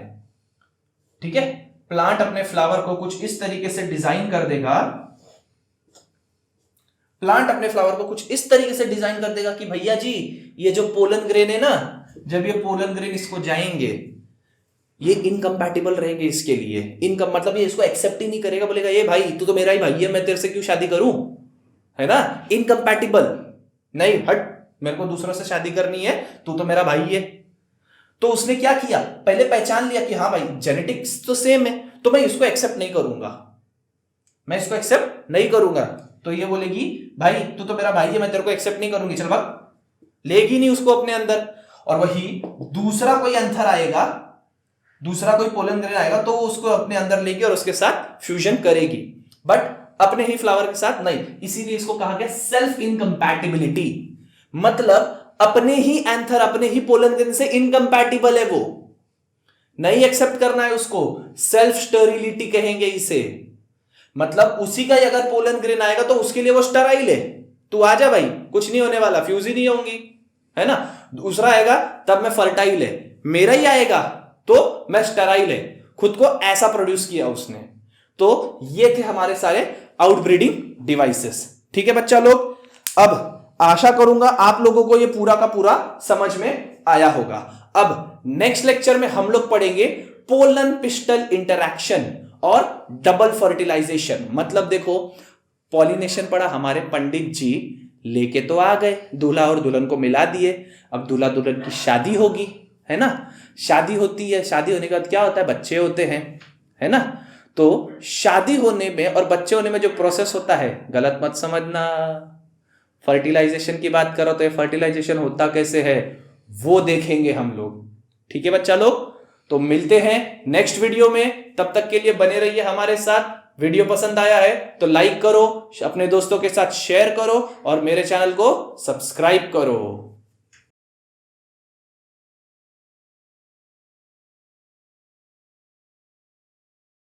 ठीक है, प्लांट अपने फ्लावर को कुछ इस तरीके से डिजाइन कर देगा, प्लांट अपने फ्लावर को कुछ इस तरीके से डिजाइन कर देगा कि भैया जी ये जो पोलन ग्रेन है ना, जब ये पोलन ग्रेन इसको जाएंगे ये इनकम्पैटिबल रहेंगे इसके लिए। इनकम मतलब ये इसको एक्सेप्ट ही नहीं करेगा, बोलेगा ये भाई तू तो मेरा ही भाई है, मैं तेरे से क्यों शादी करूं, है ना? इनकम्पैटिबल, नहीं हट, मेरे को दूसरों से शादी करनी है, तू तो मेरा भाई है। तो उसने क्या किया? पहले पहचान लिया कि हाँ भाई जेनेटिक्स तो सेम है, तो मैं इसको एक्सेप्ट नहीं करूंगा, मैं इसको एक्सेप्ट नहीं करूंगा। तो ये बोलेगी भाई तू तो मेरा भाई है, मैं तेरे को एक्सेप्ट नहीं करूंगी, चल भाग, लेगी नहीं उसको अपने अंदर। और वही दूसरा कोई एंथर आएगा, दूसरा कोई पोलन ग्रेन आएगा तो उसको अपने अंदर लेगी और उसके साथ फ्यूजन करेगी, बट अपने ही फ्लावर के साथ नहीं। इसीलिए इसको कहा गया सेल्फ इनकम्पैटिबिलिटी। मतलब अपने ही एंथर अपने ही पोलन ग्रेन से इनकम्पैटिबल है, वो नहीं एक्सेप्ट करना है उसको, सेल्फ स्टेरिलिटी कहेंगे इसे। मतलब उसी का अगर पोलन ग्रेन आएगा तो उसके लिए वो स्टेराइल है, तू आजा भाई, कुछ नहीं होने वाला, फ्यूज ही नहीं होंगी, है ना? दूसरा आएगा तब मैं फर्टाइल है, मेरा ही आएगा तो मैं स्टेराइल है, खुद को ऐसा प्रोड्यूस किया उसने। तो ये थे हमारे सारे आउटब्रीडिंग डिवाइसेस, ठीक है बच्चा लोग? अब आशा करूंगा आप लोगों को ये पूरा का पूरा समझ में आया होगा। अब नेक्स्ट लेक्चर में हम लोग पढ़ेंगे पोलन पिस्टल इंटरैक्शन और डबल फर्टिलाइजेशन। मतलब देखो पॉलिनेशन पढ़ा, हमारे पंडित जी लेके तो आ गए, दूल्हा और दुल्हन को मिला दिए, अब दूल्हा दुल्हन की शादी होगी, है ना? शादी होती है, शादी होने के बाद क्या होता है? बच्चे होते हैं, है ना? तो शादी होने में और बच्चे होने में जो प्रोसेस होता है, गलत मत समझना। फर्टिलाइजेशन की बात करो तो ये फर्टिलाइजेशन होता कैसे है वो देखेंगे हम लोग, ठीक है बच्चा लोग? तो मिलते हैं नेक्स्ट वीडियो में, तब तक के लिए बने रहिए हमारे साथ। वीडियो पसंद आया है तो लाइक करो, अपने दोस्तों के साथ शेयर करो और मेरे चैनल को सब्सक्राइब करो।